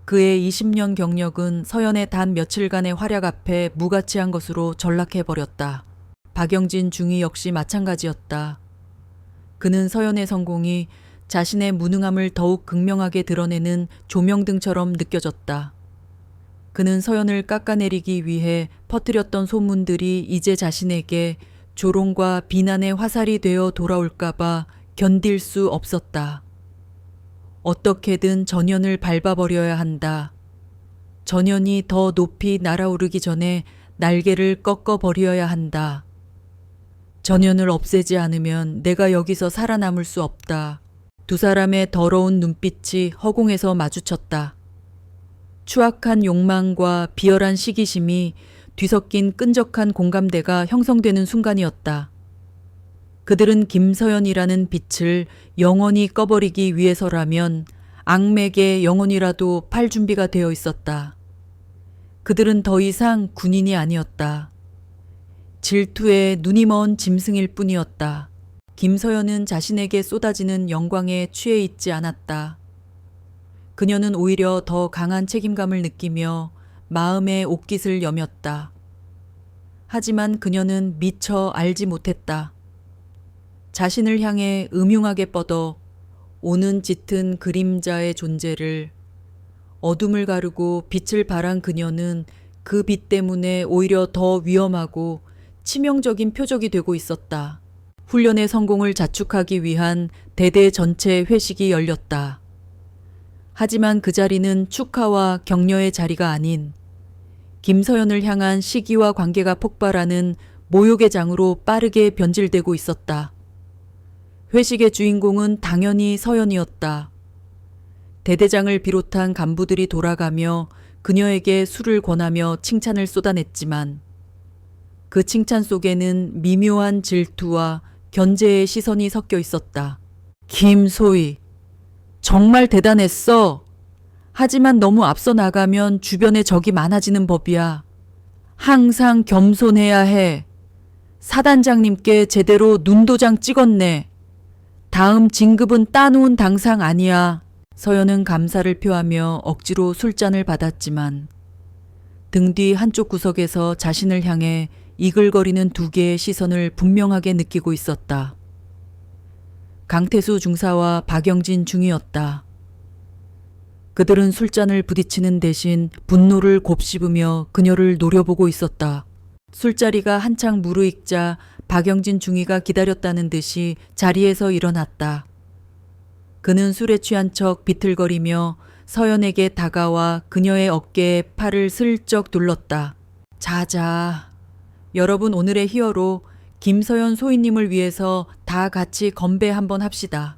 그의 20년 경력은 서연의 단 며칠간의 활약 앞에 무가치한 것으로 전락해버렸다. 박영진 중위 역시 마찬가지였다. 그는 서연의 성공이 자신의 무능함을 더욱 극명하게 드러내는 조명등처럼 느껴졌다. 그는 서연을 깎아내리기 위해 퍼뜨렸던 소문들이 이제 자신에게 조롱과 비난의 화살이 되어 돌아올까봐 견딜 수 없었다. 어떻게든 전현을 밟아버려야 한다. 전현이 더 높이 날아오르기 전에 날개를 꺾어버려야 한다. 전현을 없애지 않으면 내가 여기서 살아남을 수 없다. 두 사람의 더러운 눈빛이 허공에서 마주쳤다. 추악한 욕망과 비열한 시기심이 뒤섞인 끈적한 공감대가 형성되는 순간이었다. 그들은 김서연이라는 빛을 영원히 꺼버리기 위해서라면 악맥의 영혼이라도 팔 준비가 되어 있었다. 그들은 더 이상 군인이 아니었다. 질투에 눈이 먼 짐승일 뿐이었다. 김서연은 자신에게 쏟아지는 영광에 취해 있지 않았다. 그녀는 오히려 더 강한 책임감을 느끼며 마음의 옥깃을 여몄다. 하지만 그녀는 미처 알지 못했다. 자신을 향해 음흉하게 뻗어 오는 짙은 그림자의 존재를, 어둠을 가르고 빛을 발한 그녀는 그 빛 때문에 오히려 더 위험하고 치명적인 표적이 되고 있었다. 훈련의 성공을 자축하기 위한 대대 전체 회식이 열렸다. 하지만 그 자리는 축하와 격려의 자리가 아닌 김서연을 향한 시기와 관계가 폭발하는 모욕의 장으로 빠르게 변질되고 있었다. 회식의 주인공은 당연히 서연이었다. 대대장을 비롯한 간부들이 돌아가며 그녀에게 술을 권하며 칭찬을 쏟아냈지만 그 칭찬 속에는 미묘한 질투와 견제의 시선이 섞여 있었다. 김소희, 정말 대단했어. 하지만 너무 앞서 나가면 주변에 적이 많아지는 법이야. 항상 겸손해야 해. 사단장님께 제대로 눈도장 찍었네. 다음 진급은 따놓은 당상 아니야. 서연은 감사를 표하며 억지로 술잔을 받았지만 등 뒤 한쪽 구석에서 자신을 향해 이글거리는 두 개의 시선을 분명하게 느끼고 있었다. 강태수 중사와 박영진 중이었다. 그들은 술잔을 부딪히는 대신 분노를 곱씹으며 그녀를 노려보고 있었다. 술자리가 한창 무르익자 박영진 중위가 기다렸다는 듯이 자리에서 일어났다. 그는 술에 취한 척 비틀거리며 서연에게 다가와 그녀의 어깨에 팔을 슬쩍 둘렀다. 자자, 여러분 오늘의 히어로 김서연 소희님을 위해서 다 같이 건배 한번 합시다.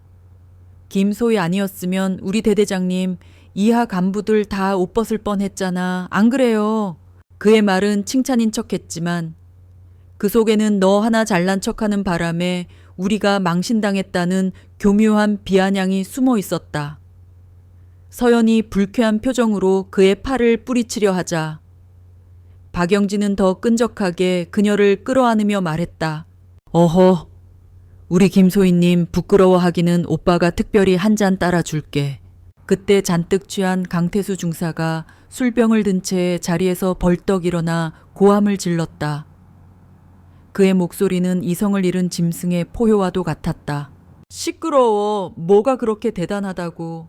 김소희 아니었으면 우리 대대장님 이하 간부들 다 옷 벗을 뻔했잖아. 안 그래요? 그의 말은 칭찬인 척했지만 그 속에는 너 하나 잘난 척하는 바람에 우리가 망신당했다는 교묘한 비아냥이 숨어 있었다. 서연이 불쾌한 표정으로 그의 팔을 뿌리치려 하자 박영진은 더 끈적하게 그녀를 끌어안으며 말했다. 어허, 우리 김소희님 부끄러워하기는 오빠가 특별히 한 잔 따라줄게. 그때 잔뜩 취한 강태수 중사가 술병을 든 채 자리에서 벌떡 일어나 고함을 질렀다. 그의 목소리는 이성을 잃은 짐승의 포효와도 같았다. 시끄러워. 뭐가 그렇게 대단하다고.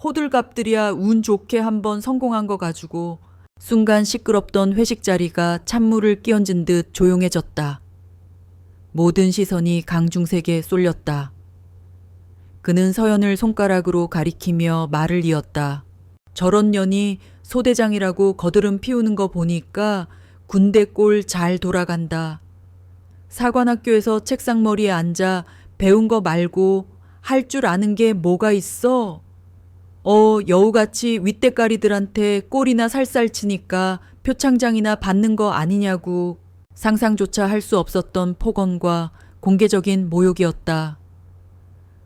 호들갑들이야 운 좋게 한번 성공한 거 가지고. 순간 시끄럽던 회식 자리가 찬물을 끼얹은 듯 조용해졌다. 모든 시선이 강중색에 쏠렸다. 그는 서연을 손가락으로 가리키며 말을 이었다. 저런 년이 소대장이라고 거드름 피우는 거 보니까 군대 꼴 잘 돌아간다. 사관학교에서 책상머리에 앉아 배운 거 말고 할 줄 아는 게 뭐가 있어? 여우같이 윗대가리들한테 꼴이나 살살 치니까 표창장이나 받는 거 아니냐고. 상상조차 할 수 없었던 폭언과 공개적인 모욕이었다.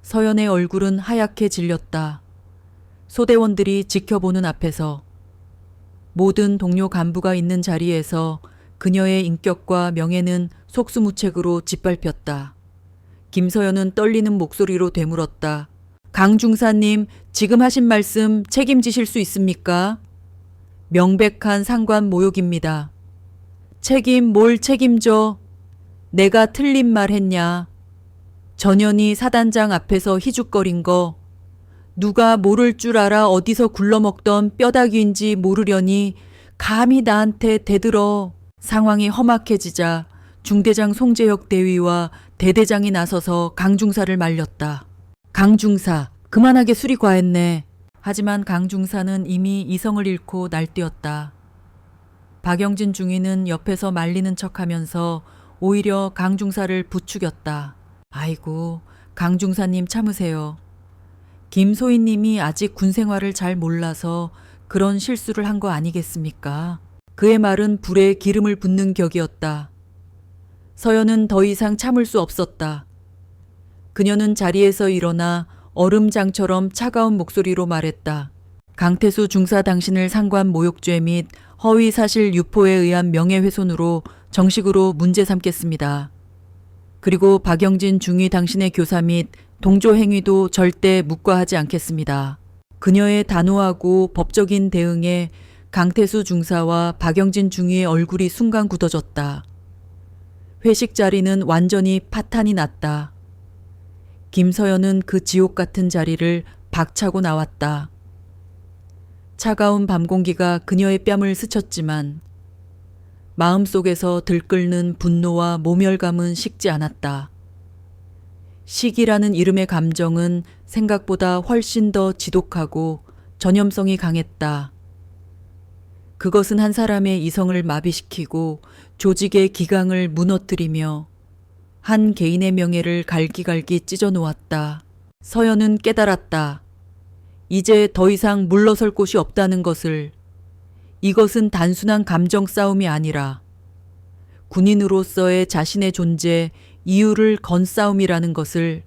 서연의 얼굴은 하얗게 질렸다. 소대원들이 지켜보는 앞에서 모든 동료 간부가 있는 자리에서 그녀의 인격과 명예는 속수무책으로 짓밟혔다. 김서연은 떨리는 목소리로 되물었다. 강중사님, 지금 하신 말씀 책임지실 수 있습니까? 명백한 상관 모욕입니다. 책임 뭘 책임져? 내가 틀린 말 했냐? 전현희 사단장 앞에서 희죽거린 거 누가 모를 줄 알아 어디서 굴러먹던 뼈다귀인지 모르려니 감히 나한테 대들어. 상황이 험악해지자 중대장 송재혁 대위와 대대장이 나서서 강중사를 말렸다. 강중사, 그만하게 술이 과했네. 하지만 강중사는 이미 이성을 잃고 날뛰었다. 박영진 중위는 옆에서 말리는 척하면서 오히려 강중사를 부추겼다. 아이고, 강중사님 참으세요. 김소희님이 아직 군 생활을 잘 몰라서 그런 실수를 한 거 아니겠습니까? 그의 말은 불에 기름을 붓는 격이었다. 서연은 더 이상 참을 수 없었다. 그녀는 자리에서 일어나 얼음장처럼 차가운 목소리로 말했다. 강태수 중사 당신을 상관 모욕죄 및 허위 사실 유포에 의한 명예훼손으로 정식으로 문제 삼겠습니다. 그리고 박영진 중위 당신의 교사 및 동조 행위도 절대 묵과하지 않겠습니다. 그녀의 단호하고 법적인 대응에 강태수 중사와 박영진 중위의 얼굴이 순간 굳어졌다. 회식 자리는 완전히 파탄이 났다. 김서연은 그 지옥 같은 자리를 박차고 나왔다. 차가운 밤 공기가 그녀의 뺨을 스쳤지만 마음속에서 들끓는 분노와 모멸감은 식지 않았다. 시기라는 이름의 감정은 생각보다 훨씬 더 지독하고 전염성이 강했다. 그것은 한 사람의 이성을 마비시키고 조직의 기강을 무너뜨리며 한 개인의 명예를 갈기갈기 찢어 놓았다. 서연은 깨달았다. 이제 더 이상 물러설 곳이 없다는 것을. 이것은 단순한 감정 싸움이 아니라 군인으로서의 자신의 존재, 이유를 건 싸움이라는 것을.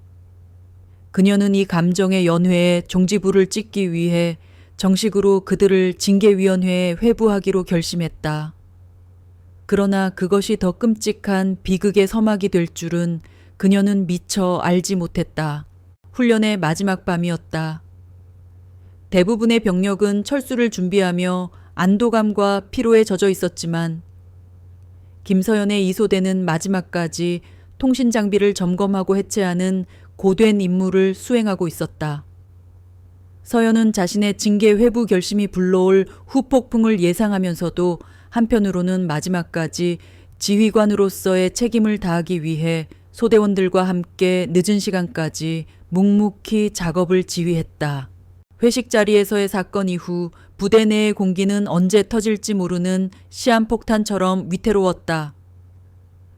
그녀는 이 감정의 연회에 종지부를 찍기 위해 정식으로 그들을 징계위원회에 회부하기로 결심했다. 그러나 그것이 더 끔찍한 비극의 서막이 될 줄은 그녀는 미처 알지 못했다. 훈련의 마지막 밤이었다. 대부분의 병력은 철수를 준비하며 안도감과 피로에 젖어 있었지만 김서연의 이소대는 마지막까지 통신 장비를 점검하고 해체하는 고된 임무를 수행하고 있었다. 서연은 자신의 징계 회부 결심이 불러올 후폭풍을 예상하면서도 한편으로는 마지막까지 지휘관으로서의 책임을 다하기 위해 소대원들과 함께 늦은 시간까지 묵묵히 작업을 지휘했다. 회식 자리에서의 사건 이후 부대 내의 공기는 언제 터질지 모르는 시한폭탄처럼 위태로웠다.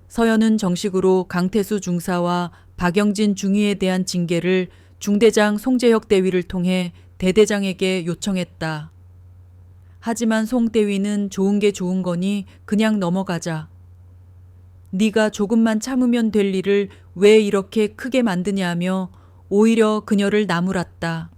서연은 정식으로 강태수 중사와 박영진 중위에 대한 징계를 중대장 송재혁 대위를 통해 대대장에게 요청했다. 하지만 송 대위는 좋은 게 좋은 거니 그냥 넘어가자. 네가 조금만 참으면 될 일을 왜 이렇게 크게 만드냐며 오히려 그녀를 나무랐다.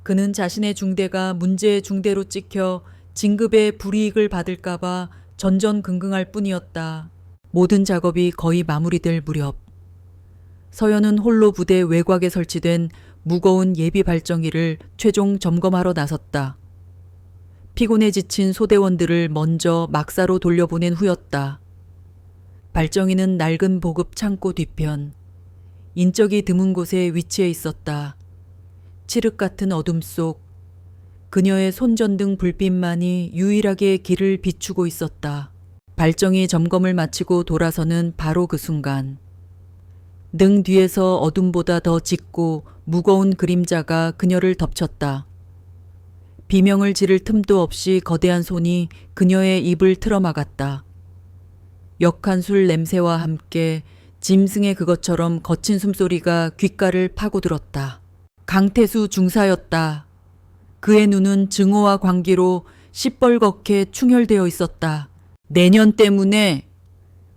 그는 자신의 중대가 문제의 중대로 찍혀 진급에 불이익을 받을까봐 전전긍긍할 뿐이었다. 모든 작업이 거의 마무리될 무렵 서연은 홀로 부대 외곽에 설치된 무거운 예비 발정기를 최종 점검하러 나섰다. 피곤에 지친 소대원들을 먼저 막사로 돌려보낸 후였다. 발정기는 낡은 보급 창고 뒤편, 인적이 드문 곳에 위치해 있었다. 칠흑 같은 어둠 속 그녀의 손전등 불빛만이 유일하게 길을 비추고 있었다. 발정이 점검을 마치고 돌아서는 바로 그 순간 능 뒤에서 어둠보다 더 짙고 무거운 그림자가 그녀를 덮쳤다. 비명을 지를 틈도 없이 거대한 손이 그녀의 입을 틀어막았다. 역한 술 냄새와 함께 짐승의 그것처럼 거친 숨소리가 귓가를 파고들었다. 강태수 중사였다. 그의 눈은 증오와 광기로 시뻘겋게 충혈되어 있었다. 내년 때문에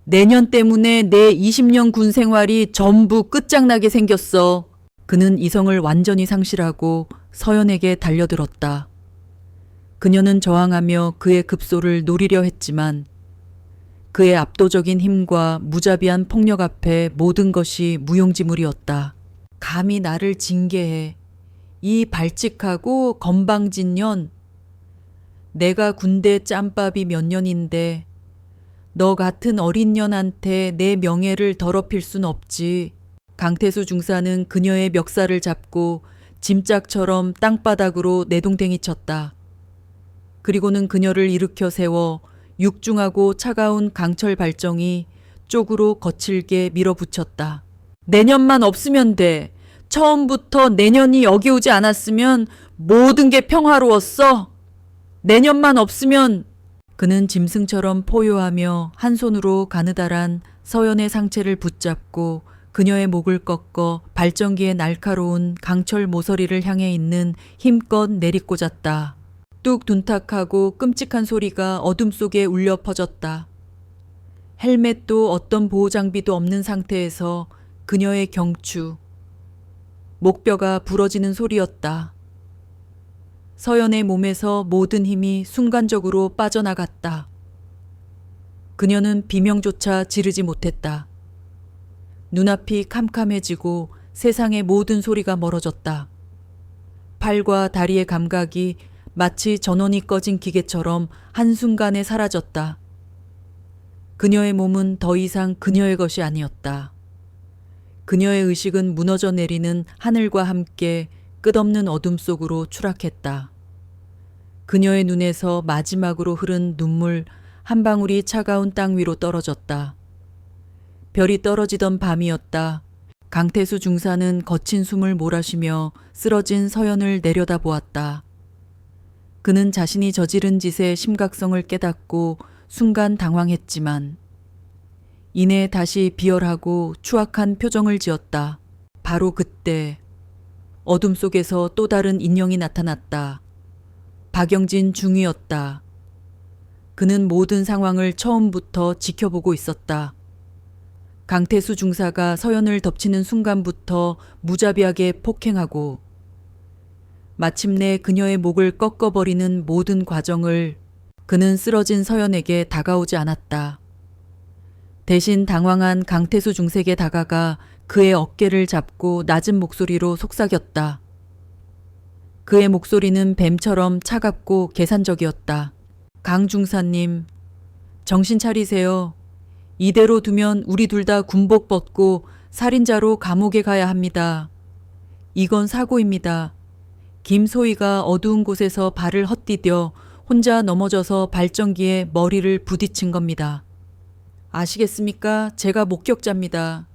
내 20년 군 생활이 전부 끝장나게 생겼어. 그는 이성을 완전히 상실하고 서연에게 달려들었다. 그녀는 저항하며 그의 급소를 노리려 했지만 그의 압도적인 힘과 무자비한 폭력 앞에 모든 것이 무용지물이었다. 감히 나를 징계해. 이 발칙하고 건방진 년. 내가 군대 짬밥이 몇 년인데 너 같은 어린 년한테 내 명예를 더럽힐 순 없지. 강태수 중사는 그녀의 멱살을 잡고 짐짝처럼 땅바닥으로 내동댕이 쳤다. 그리고는 그녀를 일으켜 세워 육중하고 차가운 강철 발정이 쪽으로 거칠게 밀어붙였다. 내년만 없으면 돼. 처음부터 내년이 여기 오지 않았으면 모든 게 평화로웠어. 내년만 없으면. 그는 짐승처럼 포효하며 한 손으로 가느다란 서연의 상체를 붙잡고 그녀의 목을 꺾어 발전기의 날카로운 강철 모서리를 향해 있는 힘껏 내리꽂았다. 뚝 둔탁하고 끔찍한 소리가 어둠 속에 울려 퍼졌다. 헬멧도 어떤 보호장비도 없는 상태에서 그녀의 경추, 목뼈가 부러지는 소리였다. 서연의 몸에서 모든 힘이 순간적으로 빠져나갔다. 그녀는 비명조차 지르지 못했다. 눈앞이 캄캄해지고 세상의 모든 소리가 멀어졌다. 팔과 다리의 감각이 마치 전원이 꺼진 기계처럼 한순간에 사라졌다. 그녀의 몸은 더 이상 그녀의 것이 아니었다. 그녀의 의식은 무너져 내리는 하늘과 함께 끝없는 어둠 속으로 추락했다. 그녀의 눈에서 마지막으로 흐른 눈물 한 방울이 차가운 땅 위로 떨어졌다. 별이 떨어지던 밤이었다. 강태수 중사는 거친 숨을 몰아쉬며 쓰러진 서연을 내려다보았다. 그는 자신이 저지른 짓의 심각성을 깨닫고 순간 당황했지만 이내 다시 비열하고 추악한 표정을 지었다. 바로 그때 어둠 속에서 또 다른 인형이 나타났다. 박영진 중위였다. 그는 모든 상황을 처음부터 지켜보고 있었다. 강태수 중사가 서연을 덮치는 순간부터 무자비하게 폭행하고 마침내 그녀의 목을 꺾어버리는 모든 과정을 그는 쓰러진 서연에게 다가오지 않았다. 대신 당황한 강태수 중색에 다가가 그의 어깨를 잡고 낮은 목소리로 속삭였다. 그의 목소리는 뱀처럼 차갑고 계산적이었다. 강 중사님, 정신 차리세요. 이대로 두면 우리 둘 다 군복 벗고 살인자로 감옥에 가야 합니다. 이건 사고입니다. 김소희가 어두운 곳에서 발을 헛디뎌 혼자 넘어져서 발전기에 머리를 부딪힌 겁니다. 아시겠습니까? 제가 목격자입니다.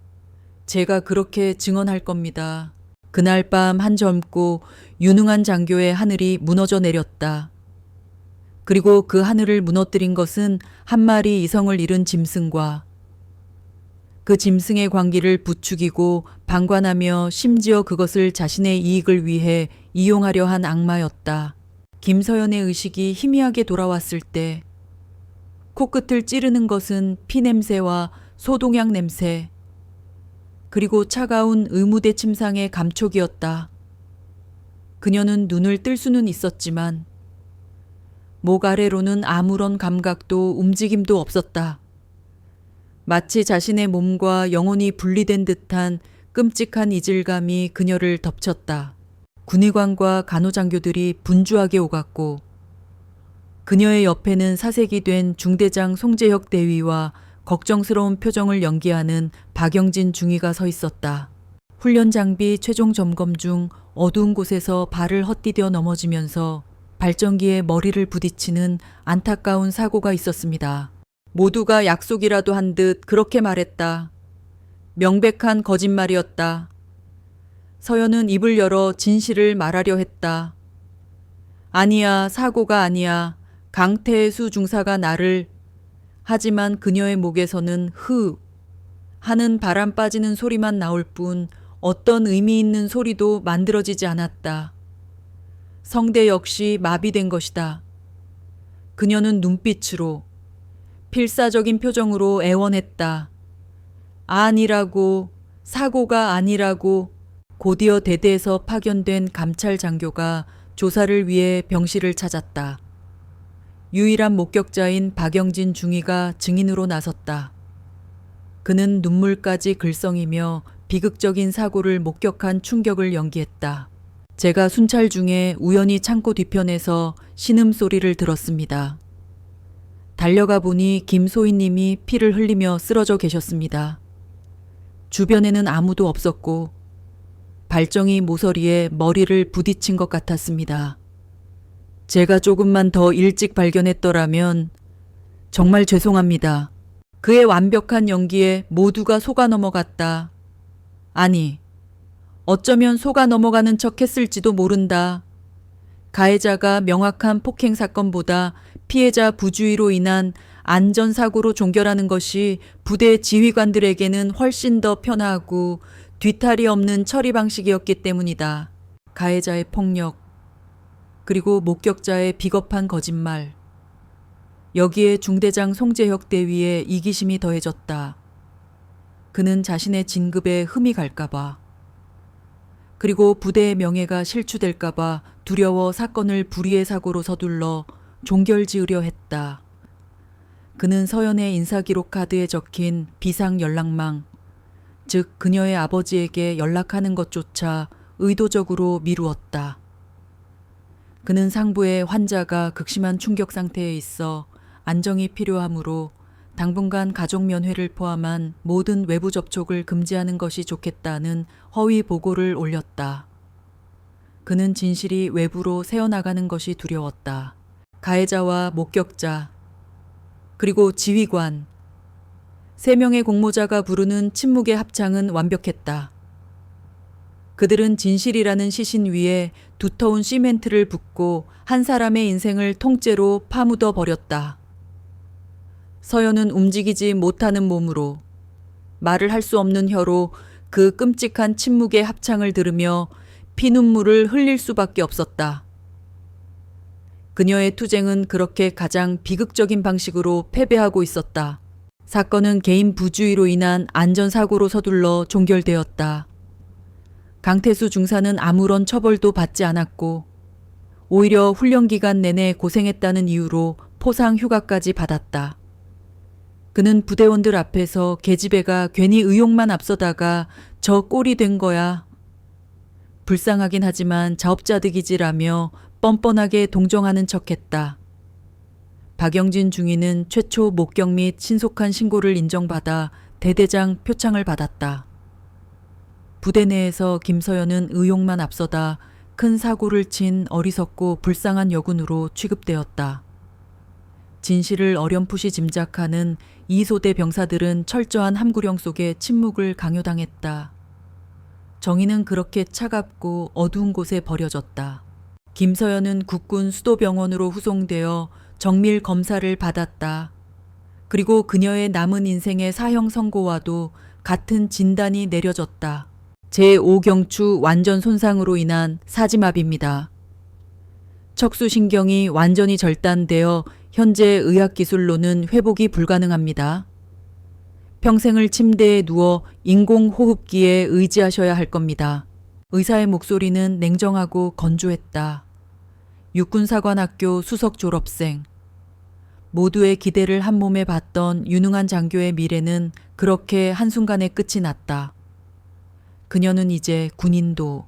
제가 그렇게 증언할 겁니다. 그날 밤 한점고 유능한 장교의 하늘이 무너져 내렸다. 그리고 그 하늘을 무너뜨린 것은 한 마리 이성을 잃은 짐승과 그 짐승의 광기를 부추기고 방관하며 심지어 그것을 자신의 이익을 위해 이용하려 한 악마였다. 김서연의 의식이 희미하게 돌아왔을 때 코끝을 찌르는 것은 피냄새와 소동약 냄새, 그리고 차가운 의무대 침상의 감촉이었다. 그녀는 눈을 뜰 수는 있었지만 목 아래로는 아무런 감각도 움직임도 없었다. 마치 자신의 몸과 영혼이 분리된 듯한 끔찍한 이질감이 그녀를 덮쳤다. 군의관과 간호장교들이 분주하게 오갔고 그녀의 옆에는 사색이 된 중대장 송재혁 대위와 걱정스러운 표정을 연기하는 박영진 중위가 서 있었다. 훈련 장비 최종 점검 중 어두운 곳에서 발을 헛디뎌 넘어지면서 발전기에 머리를 부딪히는 안타까운 사고가 있었습니다. 모두가 약속이라도 한 듯 그렇게 말했다. 명백한 거짓말이었다. 서연은 입을 열어 진실을 말하려 했다. 아니야, 사고가 아니야. 강태수 중사가 나를. 하지만 그녀의 목에서는 흐 하는 바람 빠지는 소리만 나올 뿐 어떤 의미 있는 소리도 만들어지지 않았다. 성대 역시 마비된 것이다. 그녀는 눈빛으로 필사적인 표정으로 애원했다. 아니라고, 사고가 아니라고. 곧이어 대대에서 파견된 감찰 장교가 조사를 위해 병실을 찾았다. 유일한 목격자인 박영진 중위가 증인으로 나섰다. 그는 눈물까지 글썽이며 비극적인 사고를 목격한 충격을 연기했다. 제가 순찰 중에 우연히 창고 뒤편에서 신음소리를 들었습니다. 달려가 보니 김소희님이 피를 흘리며 쓰러져 계셨습니다. 주변에는 아무도 없었고 발정이 모서리에 머리를 부딪힌 것 같았습니다. 제가 조금만 더 일찍 발견했더라면 정말 죄송합니다. 그의 완벽한 연기에 모두가 속아 넘어갔다. 아니, 어쩌면 속아 넘어가는 척 했을지도 모른다. 가해자가 명확한 폭행 사건보다 피해자 부주의로 인한 안전사고로 종결하는 것이 부대 지휘관들에게는 훨씬 더 편하고 뒤탈이 없는 처리 방식이었기 때문이다. 가해자의 폭력, 그리고 목격자의 비겁한 거짓말. 여기에 중대장 송재혁 대위의 이기심이 더해졌다. 그는 자신의 진급에 흠이 갈까봐, 그리고 부대의 명예가 실추될까봐 두려워 사건을 불의의 사고로 서둘러 종결지으려 했다. 그는 서연의 인사기록 카드에 적힌 비상 연락망, 즉 그녀의 아버지에게 연락하는 것조차 의도적으로 미루었다. 그는 상부에 환자가 극심한 충격 상태에 있어 안정이 필요하므로 당분간 가족 면회를 포함한 모든 외부 접촉을 금지하는 것이 좋겠다는 허위 보고를 올렸다. 그는 진실이 외부로 새어나가는 것이 두려웠다. 가해자와 목격자, 그리고 지휘관, 3명의 공모자가 부르는 침묵의 합창은 완벽했다. 그들은 진실이라는 시신 위에 두터운 시멘트를 붓고 한 사람의 인생을 통째로 파묻어 버렸다. 서연은 움직이지 못하는 몸으로, 말을 할 수 없는 혀로 그 끔찍한 침묵의 합창을 들으며 피눈물을 흘릴 수밖에 없었다. 그녀의 투쟁은 그렇게 가장 비극적인 방식으로 패배하고 있었다. 사건은 개인 부주의로 인한 안전사고로 서둘러 종결되었다. 강태수 중사는 아무런 처벌도 받지 않았고 오히려 훈련 기간 내내 고생했다는 이유로 포상 휴가까지 받았다. 그는 부대원들 앞에서 계집애가 괜히 의욕만 앞서다가 저 꼴이 된 거야. 불쌍하긴 하지만 자업자득이지라며 뻔뻔하게 동정하는 척했다. 박영진 중위는 최초 목격 및 신속한 신고를 인정받아 대대장 표창을 받았다. 부대 내에서 김서연은 의욕만 앞서다 큰 사고를 친 어리석고 불쌍한 여군으로 취급되었다. 진실을 어렴풋이 짐작하는 이소대 병사들은 철저한 함구령 속에 침묵을 강요당했다. 정의는 그렇게 차갑고 어두운 곳에 버려졌다. 김서연은 국군 수도병원으로 후송되어 정밀 검사를 받았다. 그리고 그녀의 남은 인생의 사형 선고와도 같은 진단이 내려졌다. 제5경추 완전 손상으로 인한 사지마비입니다. 척수신경이 완전히 절단되어 현재 의학기술로는 회복이 불가능합니다. 평생을 침대에 누워 인공호흡기에 의지하셔야 할 겁니다. 의사의 목소리는 냉정하고 건조했다. 육군사관학교 수석 졸업생. 모두의 기대를 한 몸에 받던 유능한 장교의 미래는 그렇게 한순간에 끝이 났다. 그녀는 이제 군인도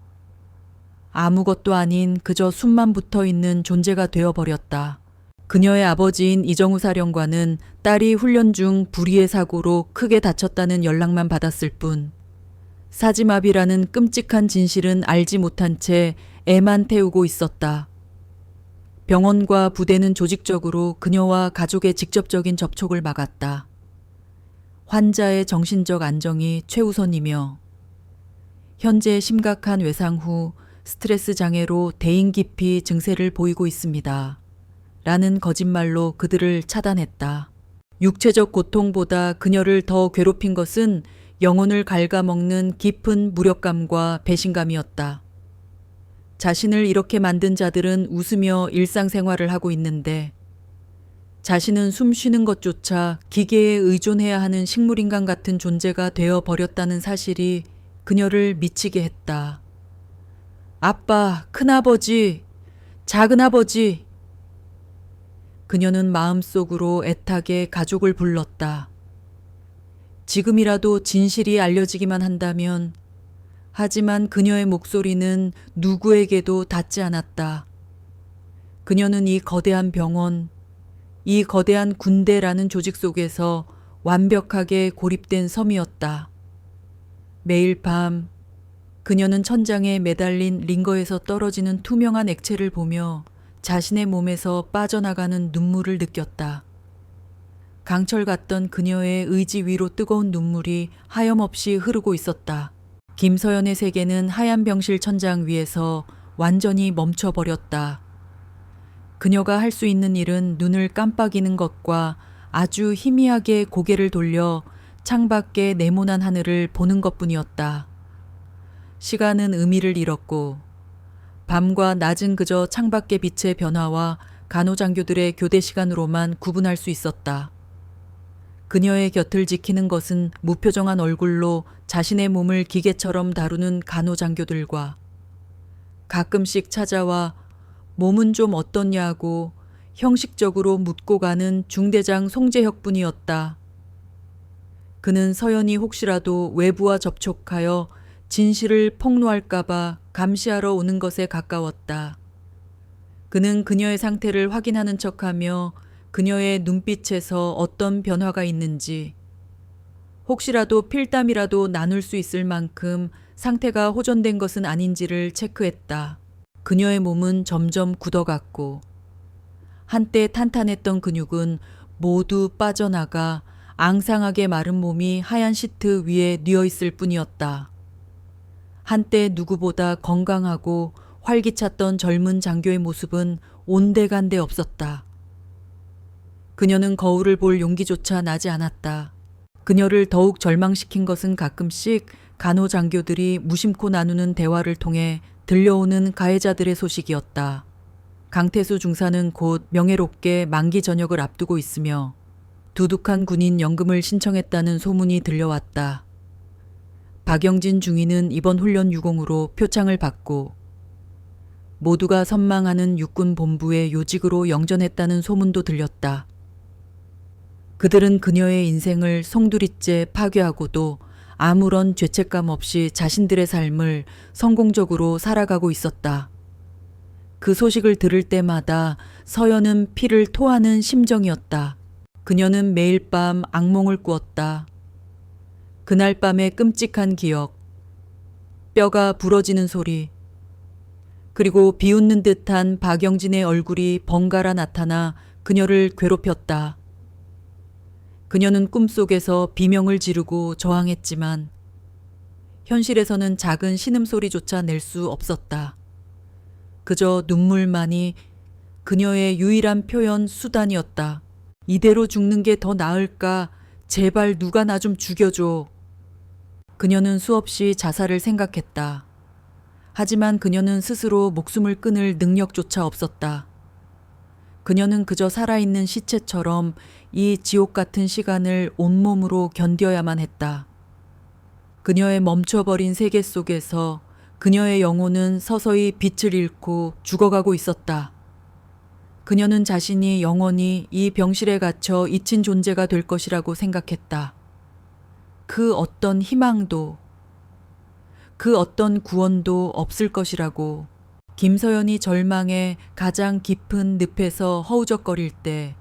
아무것도 아닌 그저 숨만 붙어 있는 존재가 되어버렸다. 그녀의 아버지인 이정우 사령관은 딸이 훈련 중 불의의 사고로 크게 다쳤다는 연락만 받았을 뿐 사지마비라는 끔찍한 진실은 알지 못한 채 애만 태우고 있었다. 병원과 부대는 조직적으로 그녀와 가족의 직접적인 접촉을 막았다. 환자의 정신적 안정이 최우선이며 현재 심각한 외상 후 스트레스 장애로 대인 기피 증세를 보이고 있습니다. 라는 거짓말로 그들을 차단했다. 육체적 고통보다 그녀를 더 괴롭힌 것은 영혼을 갉아먹는 깊은 무력감과 배신감이었다. 자신을 이렇게 만든 자들은 웃으며 일상생활을 하고 있는데 자신은 숨 쉬는 것조차 기계에 의존해야 하는 식물인간 같은 존재가 되어 버렸다는 사실이 그녀를 미치게 했다. 아빠, 큰아버지, 작은아버지. 그녀는 마음속으로 애타게 가족을 불렀다. 지금이라도 진실이 알려지기만 한다면, 하지만 그녀의 목소리는 누구에게도 닿지 않았다. 그녀는 이 거대한 병원, 이 거대한 군대라는 조직 속에서 완벽하게 고립된 섬이었다. 매일 밤 그녀는 천장에 매달린 링거에서 떨어지는 투명한 액체를 보며 자신의 몸에서 빠져나가는 눈물을 느꼈다. 강철 같던 그녀의 의지 위로 뜨거운 눈물이 하염없이 흐르고 있었다. 김서연의 세계는 하얀 병실 천장 위에서 완전히 멈춰버렸다. 그녀가 할 수 있는 일은 눈을 깜빡이는 것과 아주 희미하게 고개를 돌려 창밖의 네모난 하늘을 보는 것뿐이었다. 시간은 의미를 잃었고 밤과 낮은 그저 창밖의 빛의 변화와 간호장교들의 교대 시간으로만 구분할 수 있었다. 그녀의 곁을 지키는 것은 무표정한 얼굴로 자신의 몸을 기계처럼 다루는 간호장교들과 가끔씩 찾아와 몸은 좀 어떻냐고 형식적으로 묻고 가는 중대장 송재혁뿐이었다. 그는 서연이 혹시라도 외부와 접촉하여 진실을 폭로할까봐 감시하러 오는 것에 가까웠다. 그는 그녀의 상태를 확인하는 척하며 그녀의 눈빛에서 어떤 변화가 있는지, 혹시라도 필담이라도 나눌 수 있을 만큼 상태가 호전된 것은 아닌지를 체크했다. 그녀의 몸은 점점 굳어갔고 한때 탄탄했던 근육은 모두 빠져나가 앙상하게 마른 몸이 하얀 시트 위에 뉘어있을 뿐이었다. 한때 누구보다 건강하고 활기찼던 젊은 장교의 모습은 온데간데 없었다. 그녀는 거울을 볼 용기조차 나지 않았다. 그녀를 더욱 절망시킨 것은 가끔씩 간호장교들이 무심코 나누는 대화를 통해 들려오는 가해자들의 소식이었다. 강태수 중사는 곧 명예롭게 만기 전역을 앞두고 있으며 두둑한 군인 연금을 신청했다는 소문이 들려왔다. 박영진 중위는 이번 훈련 유공으로 표창을 받고 모두가 선망하는 육군 본부의 요직으로 영전했다는 소문도 들렸다. 그들은 그녀의 인생을 송두리째 파괴하고도 아무런 죄책감 없이 자신들의 삶을 성공적으로 살아가고 있었다. 그 소식을 들을 때마다 서연은 피를 토하는 심정이었다. 그녀는 매일 밤 악몽을 꾸었다. 그날 밤의 끔찍한 기억, 뼈가 부러지는 소리, 그리고 비웃는 듯한 박영진의 얼굴이 번갈아 나타나 그녀를 괴롭혔다. 그녀는 꿈속에서 비명을 지르고 저항했지만 현실에서는 작은 신음소리조차 낼 수 없었다. 그저 눈물만이 그녀의 유일한 표현 수단이었다. 이대로 죽는 게 더 나을까? 제발 누가 나 좀 죽여줘. 그녀는 수없이 자살을 생각했다. 하지만 그녀는 스스로 목숨을 끊을 능력조차 없었다. 그녀는 그저 살아있는 시체처럼 이 지옥 같은 시간을 온몸으로 견뎌야만 했다. 그녀의 멈춰버린 세계 속에서 그녀의 영혼은 서서히 빛을 잃고 죽어가고 있었다. 그녀는 자신이 영원히 이 병실에 갇혀 잊힌 존재가 될 것이라고 생각했다. 그 어떤 희망도, 그 어떤 구원도 없을 것이라고. 김서연이 절망의 가장 깊은 늪에서 허우적거릴 때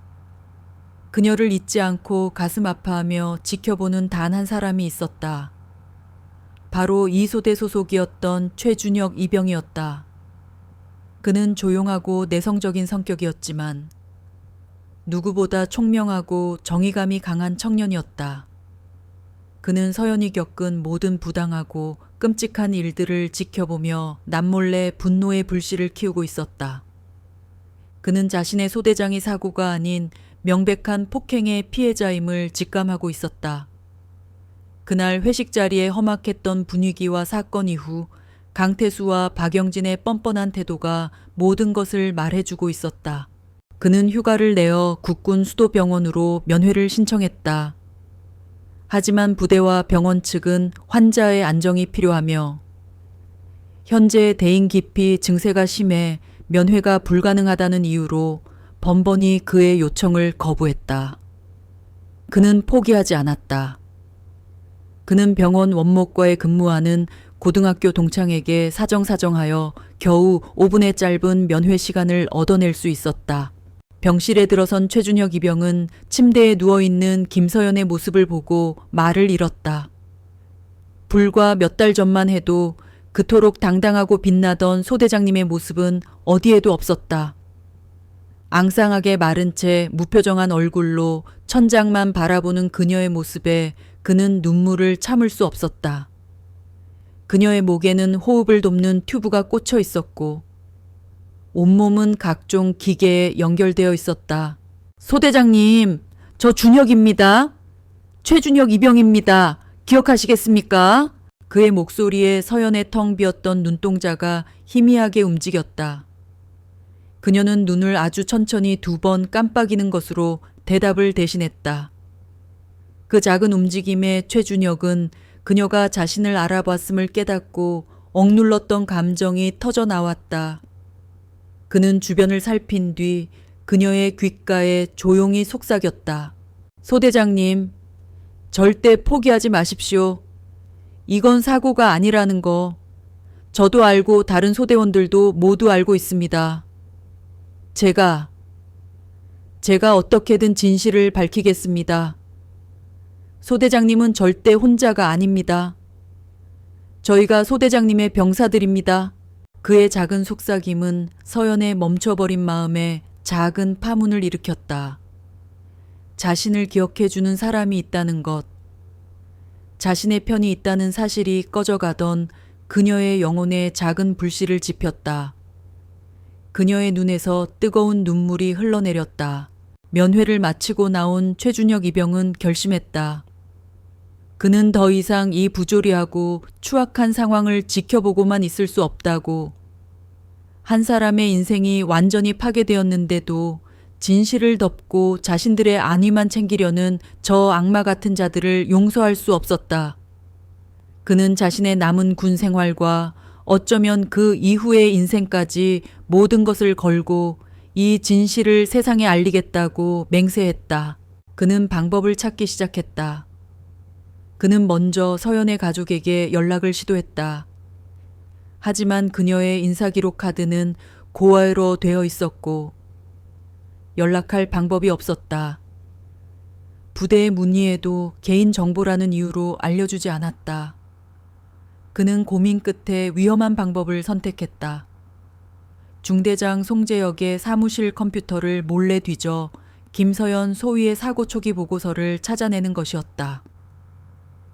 그녀를 잊지 않고 가슴 아파하며 지켜보는 단 한 사람이 있었다. 바로 이 소대 소속이었던 최준혁 이병이었다. 그는 조용하고 내성적인 성격이었지만 누구보다 총명하고 정의감이 강한 청년이었다. 그는 서연이 겪은 모든 부당하고 끔찍한 일들을 지켜보며 남몰래 분노의 불씨를 키우고 있었다. 그는 자신의 소대장이 사고가 아닌 명백한 폭행의 피해자임을 직감하고 있었다. 그날 회식 자리에 험악했던 분위기와 사건 이후 강태수와 박영진의 뻔뻔한 태도가 모든 것을 말해주고 있었다. 그는 휴가를 내어 국군 수도병원으로 면회를 신청했다. 하지만 부대와 병원 측은 환자의 안정이 필요하며 현재 대인 기피 증세가 심해 면회가 불가능하다는 이유로 번번이 그의 요청을 거부했다. 그는 포기하지 않았다. 그는 병원 원목과에 근무하는 고등학교 동창에게 사정사정하여 겨우 5분의 짧은 면회 시간을 얻어낼 수 있었다. 병실에 들어선 최준혁 이병은 침대에 누워있는 김서연의 모습을 보고 말을 잃었다. 불과 몇 달 전만 해도 그토록 당당하고 빛나던 소대장님의 모습은 어디에도 없었다. 앙상하게 마른 채 무표정한 얼굴로 천장만 바라보는 그녀의 모습에 그는 눈물을 참을 수 없었다. 그녀의 목에는 호흡을 돕는 튜브가 꽂혀 있었고 온몸은 각종 기계에 연결되어 있었다. 소대장님, 저 준혁입니다. 최준혁 이병입니다. 기억하시겠습니까? 그의 목소리에 서연의 텅 비었던 눈동자가 희미하게 움직였다. 그녀는 눈을 아주 천천히 2번 깜빡이는 것으로 대답을 대신했다. 그 작은 움직임에 최준혁은 그녀가 자신을 알아봤음을 깨닫고 억눌렀던 감정이 터져 나왔다. 그는 주변을 살핀 뒤 그녀의 귓가에 조용히 속삭였다. 소대장님, 절대 포기하지 마십시오. 이건 사고가 아니라는 거 저도 알고 다른 소대원들도 모두 알고 있습니다. 제가 어떻게든 진실을 밝히겠습니다. 소대장님은 절대 혼자가 아닙니다. 저희가 소대장님의 병사들입니다. 그의 작은 속삭임은 서연의 멈춰버린 마음에 작은 파문을 일으켰다. 자신을 기억해주는 사람이 있다는 것, 자신의 편이 있다는 사실이 꺼져가던 그녀의 영혼에 작은 불씨를 지폈다. 그녀의 눈에서 뜨거운 눈물이 흘러내렸다. 면회를 마치고 나온 최준혁 이병은 결심했다. 그는 더 이상 이 부조리하고 추악한 상황을 지켜보고만 있을 수 없다고. 한 사람의 인생이 완전히 파괴되었는데도 진실을 덮고 자신들의 안위만 챙기려는 저 악마 같은 자들을 용서할 수 없었다. 그는 자신의 남은 군 생활과 어쩌면 그 이후의 인생까지 모든 것을 걸고 이 진실을 세상에 알리겠다고 맹세했다. 그는 방법을 찾기 시작했다. 그는 먼저 서연의 가족에게 연락을 시도했다. 하지만 그녀의 인사기록 카드는 고어로 되어 있었고 연락할 방법이 없었다. 부대에 문의해도 개인정보라는 이유로 알려주지 않았다. 그는 고민 끝에 위험한 방법을 선택했다. 중대장 송재혁의 사무실 컴퓨터를 몰래 뒤져 김서연 소위의 사고 초기 보고서를 찾아내는 것이었다.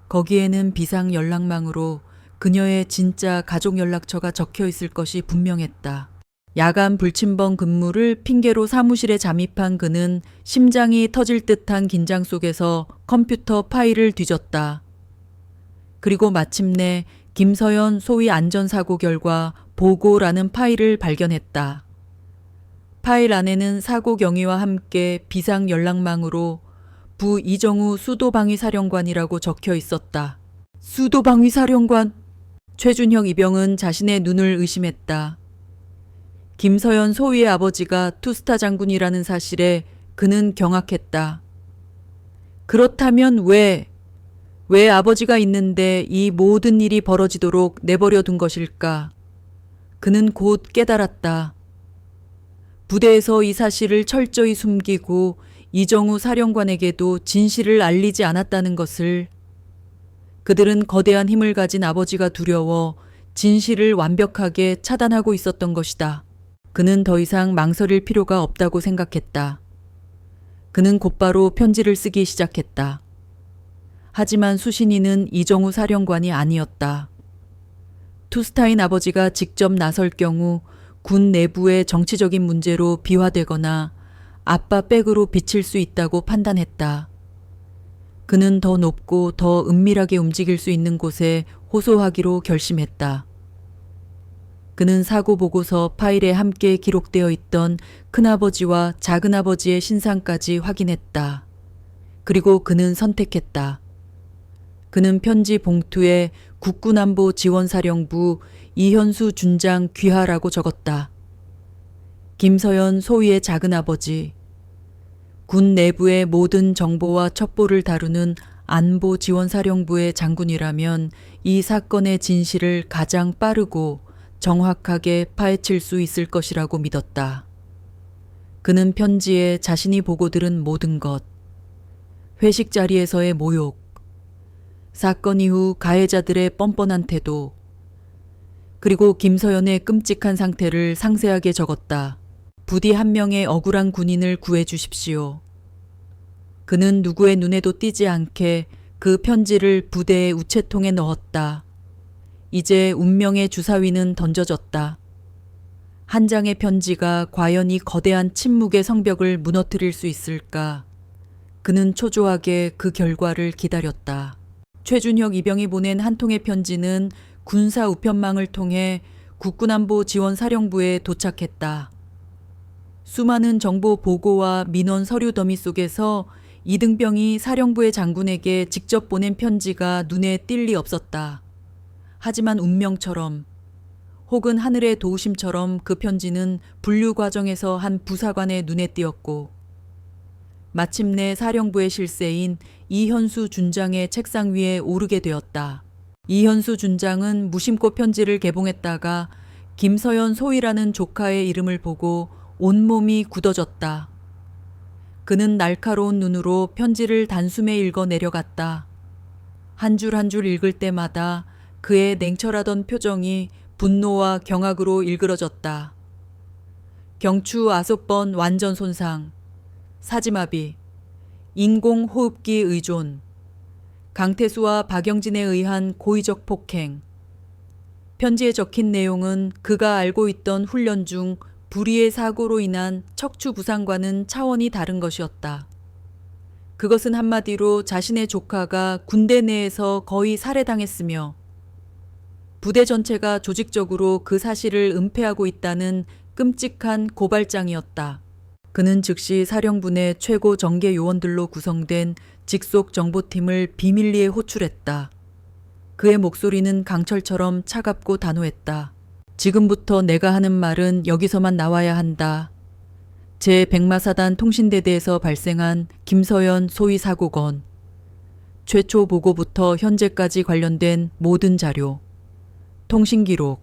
거기에는 비상 연락망으로 그녀의 진짜 가족 연락처가 적혀 있을 것이 분명했다. 야간 불침번 근무를 핑계로 사무실에 잠입한 그는 심장이 터질 듯한 긴장 속에서 컴퓨터 파일을 뒤졌다. 그리고 마침내 김서연 소위 안전사고 결과 보고라는 파일을 발견했다. 파일 안에는 사고 경위와 함께 비상 연락망으로 부 이정우 수도방위사령관이라고 적혀 있었다. 수도방위사령관! 최준혁 이병은 자신의 눈을 의심했다. 김서연 소위의 아버지가 투스타 장군이라는 사실에 그는 경악했다. 그렇다면 왜 아버지가 있는데 이 모든 일이 벌어지도록 내버려 둔 것일까? 그는 곧 깨달았다. 부대에서 이 사실을 철저히 숨기고 이정우 사령관에게도 진실을 알리지 않았다는 것을. 그들은 거대한 힘을 가진 아버지가 두려워 진실을 완벽하게 차단하고 있었던 것이다. 그는 더 이상 망설일 필요가 없다고 생각했다. 그는 곧바로 편지를 쓰기 시작했다. 하지만 수신이는 이정우 사령관이 아니었다. 투스타인 아버지가 직접 나설 경우 군 내부의 정치적인 문제로 비화되거나 아빠 백으로 비칠 수 있다고 판단했다. 그는 더 높고 더 은밀하게 움직일 수 있는 곳에 호소하기로 결심했다. 그는 사고 보고서 파일에 함께 기록되어 있던 큰아버지와 작은아버지의 신상까지 확인했다. 그리고 그는 선택했다. 그는 편지 봉투에 국군안보 지원사령부 이현수 준장 귀하라고 적었다. 김서연 소위의 작은아버지. 군 내부의 모든 정보와 첩보를 다루는 안보지원사령부의 장군이라면 이 사건의 진실을 가장 빠르고 정확하게 파헤칠 수 있을 것이라고 믿었다. 그는 편지에 자신이 보고 들은 모든 것, 회식 자리에서의 모욕, 사건 이후 가해자들의 뻔뻔한 태도, 그리고 김서연의 끔찍한 상태를 상세하게 적었다. 부디 한 명의 억울한 군인을 구해주십시오. 그는 누구의 눈에도 띄지 않게 그 편지를 부대의 우체통에 넣었다. 이제 운명의 주사위는 던져졌다. 한 장의 편지가 과연 이 거대한 침묵의 성벽을 무너뜨릴 수 있을까? 그는 초조하게 그 결과를 기다렸다. 최준혁 이병이 보낸 한 통의 편지는 군사 우편망을 통해 국군안보지원사령부에 도착했다. 수많은 정보 보고와 민원 서류 더미 속에서 이등병이 사령부의 장군에게 직접 보낸 편지가 눈에 띌 리 없었다. 하지만 운명처럼 혹은 하늘의 도우심처럼 그 편지는 분류 과정에서 한 부사관의 눈에 띄었고 마침내 사령부의 실세인 이현수 준장의 책상 위에 오르게 되었다. 이현수 준장은 무심코 편지를 개봉했다가 김서연 소희라는 조카의 이름을 보고 온몸이 굳어졌다. 그는 날카로운 눈으로 편지를 단숨에 읽어 내려갔다. 한 줄 한 줄 읽을 때마다 그의 냉철하던 표정이 분노와 경악으로 일그러졌다. 경추 9번 완전 손상, 사지마비, 인공호흡기 의존, 강태수와 박영진에 의한 고의적 폭행. 편지에 적힌 내용은 그가 알고 있던 훈련 중 불의의 사고로 인한 척추 부상과는 차원이 다른 것이었다. 그것은 한마디로 자신의 조카가 군대 내에서 거의 살해당했으며 부대 전체가 조직적으로 그 사실을 은폐하고 있다는 끔찍한 고발장이었다. 그는 즉시 사령부 내 최고 정계 요원들로 구성된 직속 정보팀을 비밀리에 호출했다. 그의 목소리는 강철처럼 차갑고 단호했다. 지금부터 내가 하는 말은 여기서만 나와야 한다. 제100마사단 통신대대에서 발생한 김서연 소위 사고건. 최초 보고부터 현재까지 관련된 모든 자료, 통신기록,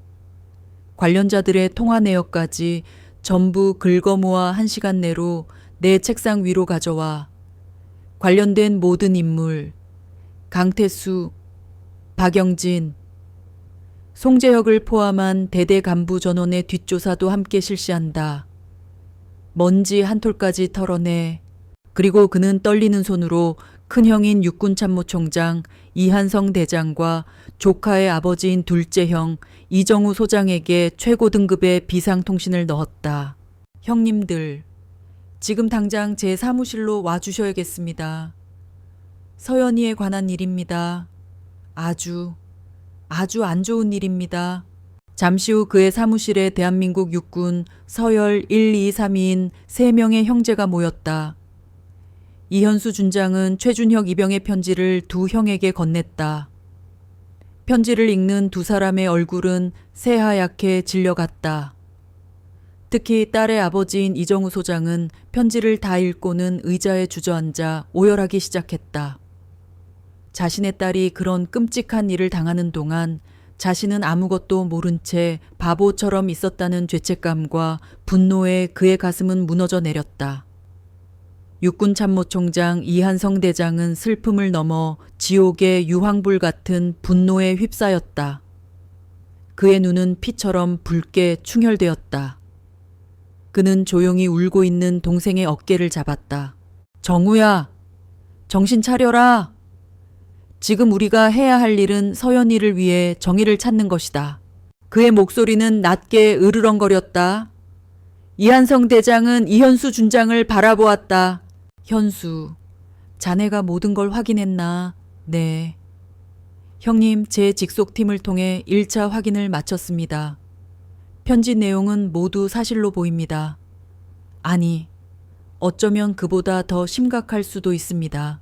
관련자들의 통화 내역까지 전부 긁어모아 1시간 내로 내 책상 위로 가져와 관련된 모든 인물, 강태수, 박영진, 송재혁을 포함한 대대 간부 전원의 뒷조사도 함께 실시한다. 먼지 한 톨까지 털어내. 그리고 그는 떨리는 손으로 큰형인 육군참모총장 이한성 대장과 조카의 아버지인 둘째 형 이정우 소장에게 최고 등급의 비상통신을 넣었다. 형님들, 지금 당장 제 사무실로 와주셔야겠습니다. 서연이에 관한 일입니다. 아주 안 좋은 일입니다. 잠시 후 그의 사무실에 대한민국 육군 서열 1, 2, 3위인 3명의 형제가 모였다. 이현수 준장은 최준혁 이병의 편지를 두 형에게 건넸다. 편지를 읽는 두 사람의 얼굴은 새하얗게 질려갔다. 특히 딸의 아버지인 이정우 소장은 편지를 다 읽고는 의자에 주저앉아 오열하기 시작했다. 자신의 딸이 그런 끔찍한 일을 당하는 동안 자신은 아무것도 모른 채 바보처럼 있었다는 죄책감과 분노에 그의 가슴은 무너져 내렸다. 육군참모총장 이한성 대장은 슬픔을 넘어 지옥의 유황불 같은 분노에 휩싸였다. 그의 눈은 피처럼 붉게 충혈되었다. 그는 조용히 울고 있는 동생의 어깨를 잡았다. 정우야, 정신 차려라. 지금 우리가 해야 할 일은 서연이를 위해 정의를 찾는 것이다. 그의 목소리는 낮게 으르렁거렸다. 이한성 대장은 이현수 준장을 바라보았다. 현수, 자네가 모든 걸 확인했나? 네. 형님, 제 직속팀을 통해 1차 확인을 마쳤습니다. 편지 내용은 모두 사실로 보입니다. 아니, 어쩌면 그보다 더 심각할 수도 있습니다.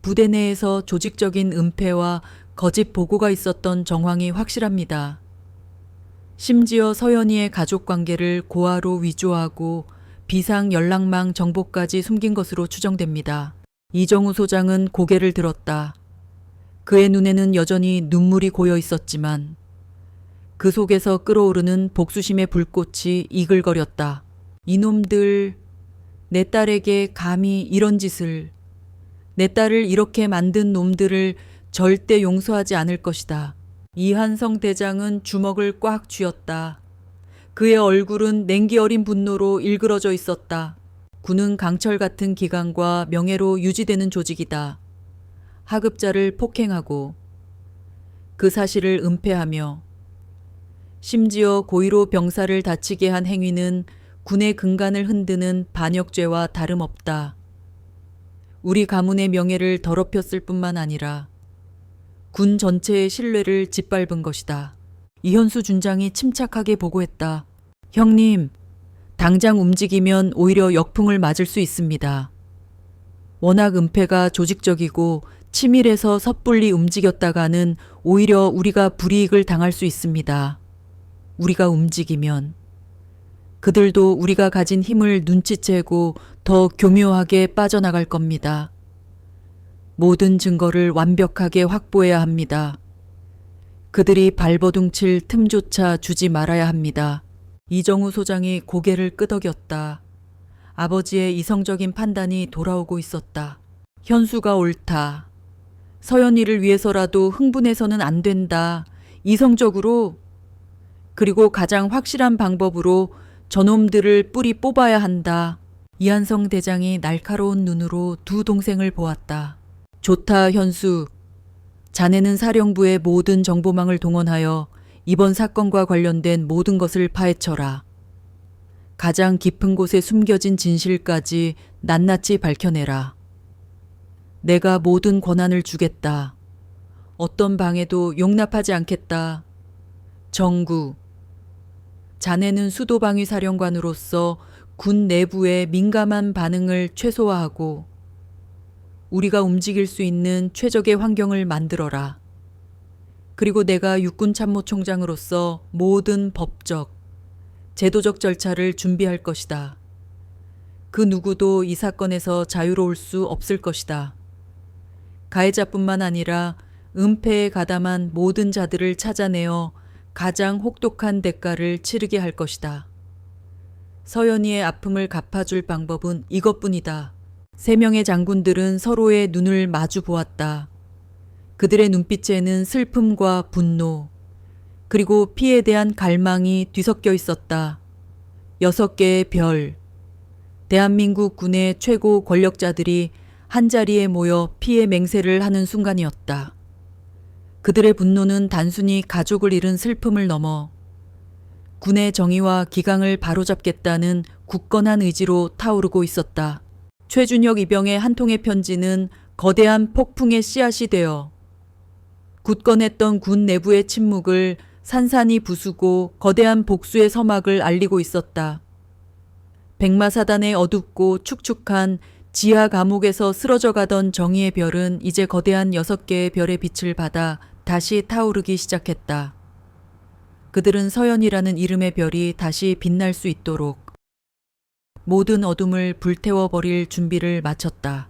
부대 내에서 조직적인 은폐와 거짓 보고가 있었던 정황이 확실합니다. 심지어 서연이의 가족관계를 고아로 위조하고 비상 연락망 정보까지 숨긴 것으로 추정됩니다. 이정우 소장은 고개를 들었다. 그의 눈에는 여전히 눈물이 고여 있었지만 그 속에서 끓어오르는 복수심의 불꽃이 이글거렸다. 이놈들, 내 딸에게 감히 이런 짓을, 내 딸을 이렇게 만든 놈들을 절대 용서하지 않을 것이다. 이한성 대장은 주먹을 꽉 쥐었다. 그의 얼굴은 냉기 어린 분노로 일그러져 있었다. 군은 강철 같은 기관과 명예로 유지되는 조직이다. 하급자를 폭행하고 그 사실을 은폐하며 심지어 고의로 병사를 다치게 한 행위는 군의 근간을 흔드는 반역죄와 다름없다. 우리 가문의 명예를 더럽혔을 뿐만 아니라 군 전체의 신뢰를 짓밟은 것이다. 이현수 준장이 침착하게 보고했다. 형님, 당장 움직이면 오히려 역풍을 맞을 수 있습니다. 워낙 은폐가 조직적이고 치밀해서 섣불리 움직였다가는 오히려 우리가 불이익을 당할 수 있습니다. 우리가 움직이면 그들도 우리가 가진 힘을 눈치채고 더 교묘하게 빠져나갈 겁니다. 모든 증거를 완벽하게 확보해야 합니다. 그들이 발버둥칠 틈조차 주지 말아야 합니다. 이정우 소장이 고개를 끄덕였다. 아버지의 이성적인 판단이 돌아오고 있었다. 현수가 옳다. 서연이를 위해서라도 흥분해서는 안 된다. 이성적으로, 그리고 가장 확실한 방법으로 저놈들을 뿌리 뽑아야 한다. 이한성 대장이 날카로운 눈으로 두 동생을 보았다. 좋다, 현수. 자네는 사령부의 모든 정보망을 동원하여 이번 사건과 관련된 모든 것을 파헤쳐라. 가장 깊은 곳에 숨겨진 진실까지 낱낱이 밝혀내라. 내가 모든 권한을 주겠다. 어떤 방해도 용납하지 않겠다. 정구. 자네는 수도방위 사령관으로서 군 내부의 민감한 반응을 최소화하고 우리가 움직일 수 있는 최적의 환경을 만들어라. 그리고 내가 육군참모총장으로서 모든 법적, 제도적 절차를 준비할 것이다. 그 누구도 이 사건에서 자유로울 수 없을 것이다. 가해자뿐만 아니라 은폐에 가담한 모든 자들을 찾아내어 가장 혹독한 대가를 치르게 할 것이다. 서연이의 아픔을 갚아줄 방법은 이것뿐이다. 3명의 장군들은 서로의 눈을 마주 보았다. 그들의 눈빛에는 슬픔과 분노, 그리고 피에 대한 갈망이 뒤섞여 있었다. 6개의 별, 대한민국 군의 최고 권력자들이 한자리에 모여 피의 맹세를 하는 순간이었다. 그들의 분노는 단순히 가족을 잃은 슬픔을 넘어 군의 정의와 기강을 바로잡겠다는 굳건한 의지로 타오르고 있었다. 최준혁 이병의 한 통의 편지는 거대한 폭풍의 씨앗이 되어 굳건했던 군 내부의 침묵을 산산이 부수고 거대한 복수의 서막을 알리고 있었다. 백마사단의 어둡고 축축한 지하 감옥에서 쓰러져 가던 정의의 별은 이제 거대한 6개의 별의 빛을 받아 다시 타오르기 시작했다. 그들은 서연이라는 이름의 별이 다시 빛날 수 있도록 모든 어둠을 불태워버릴 준비를 마쳤다.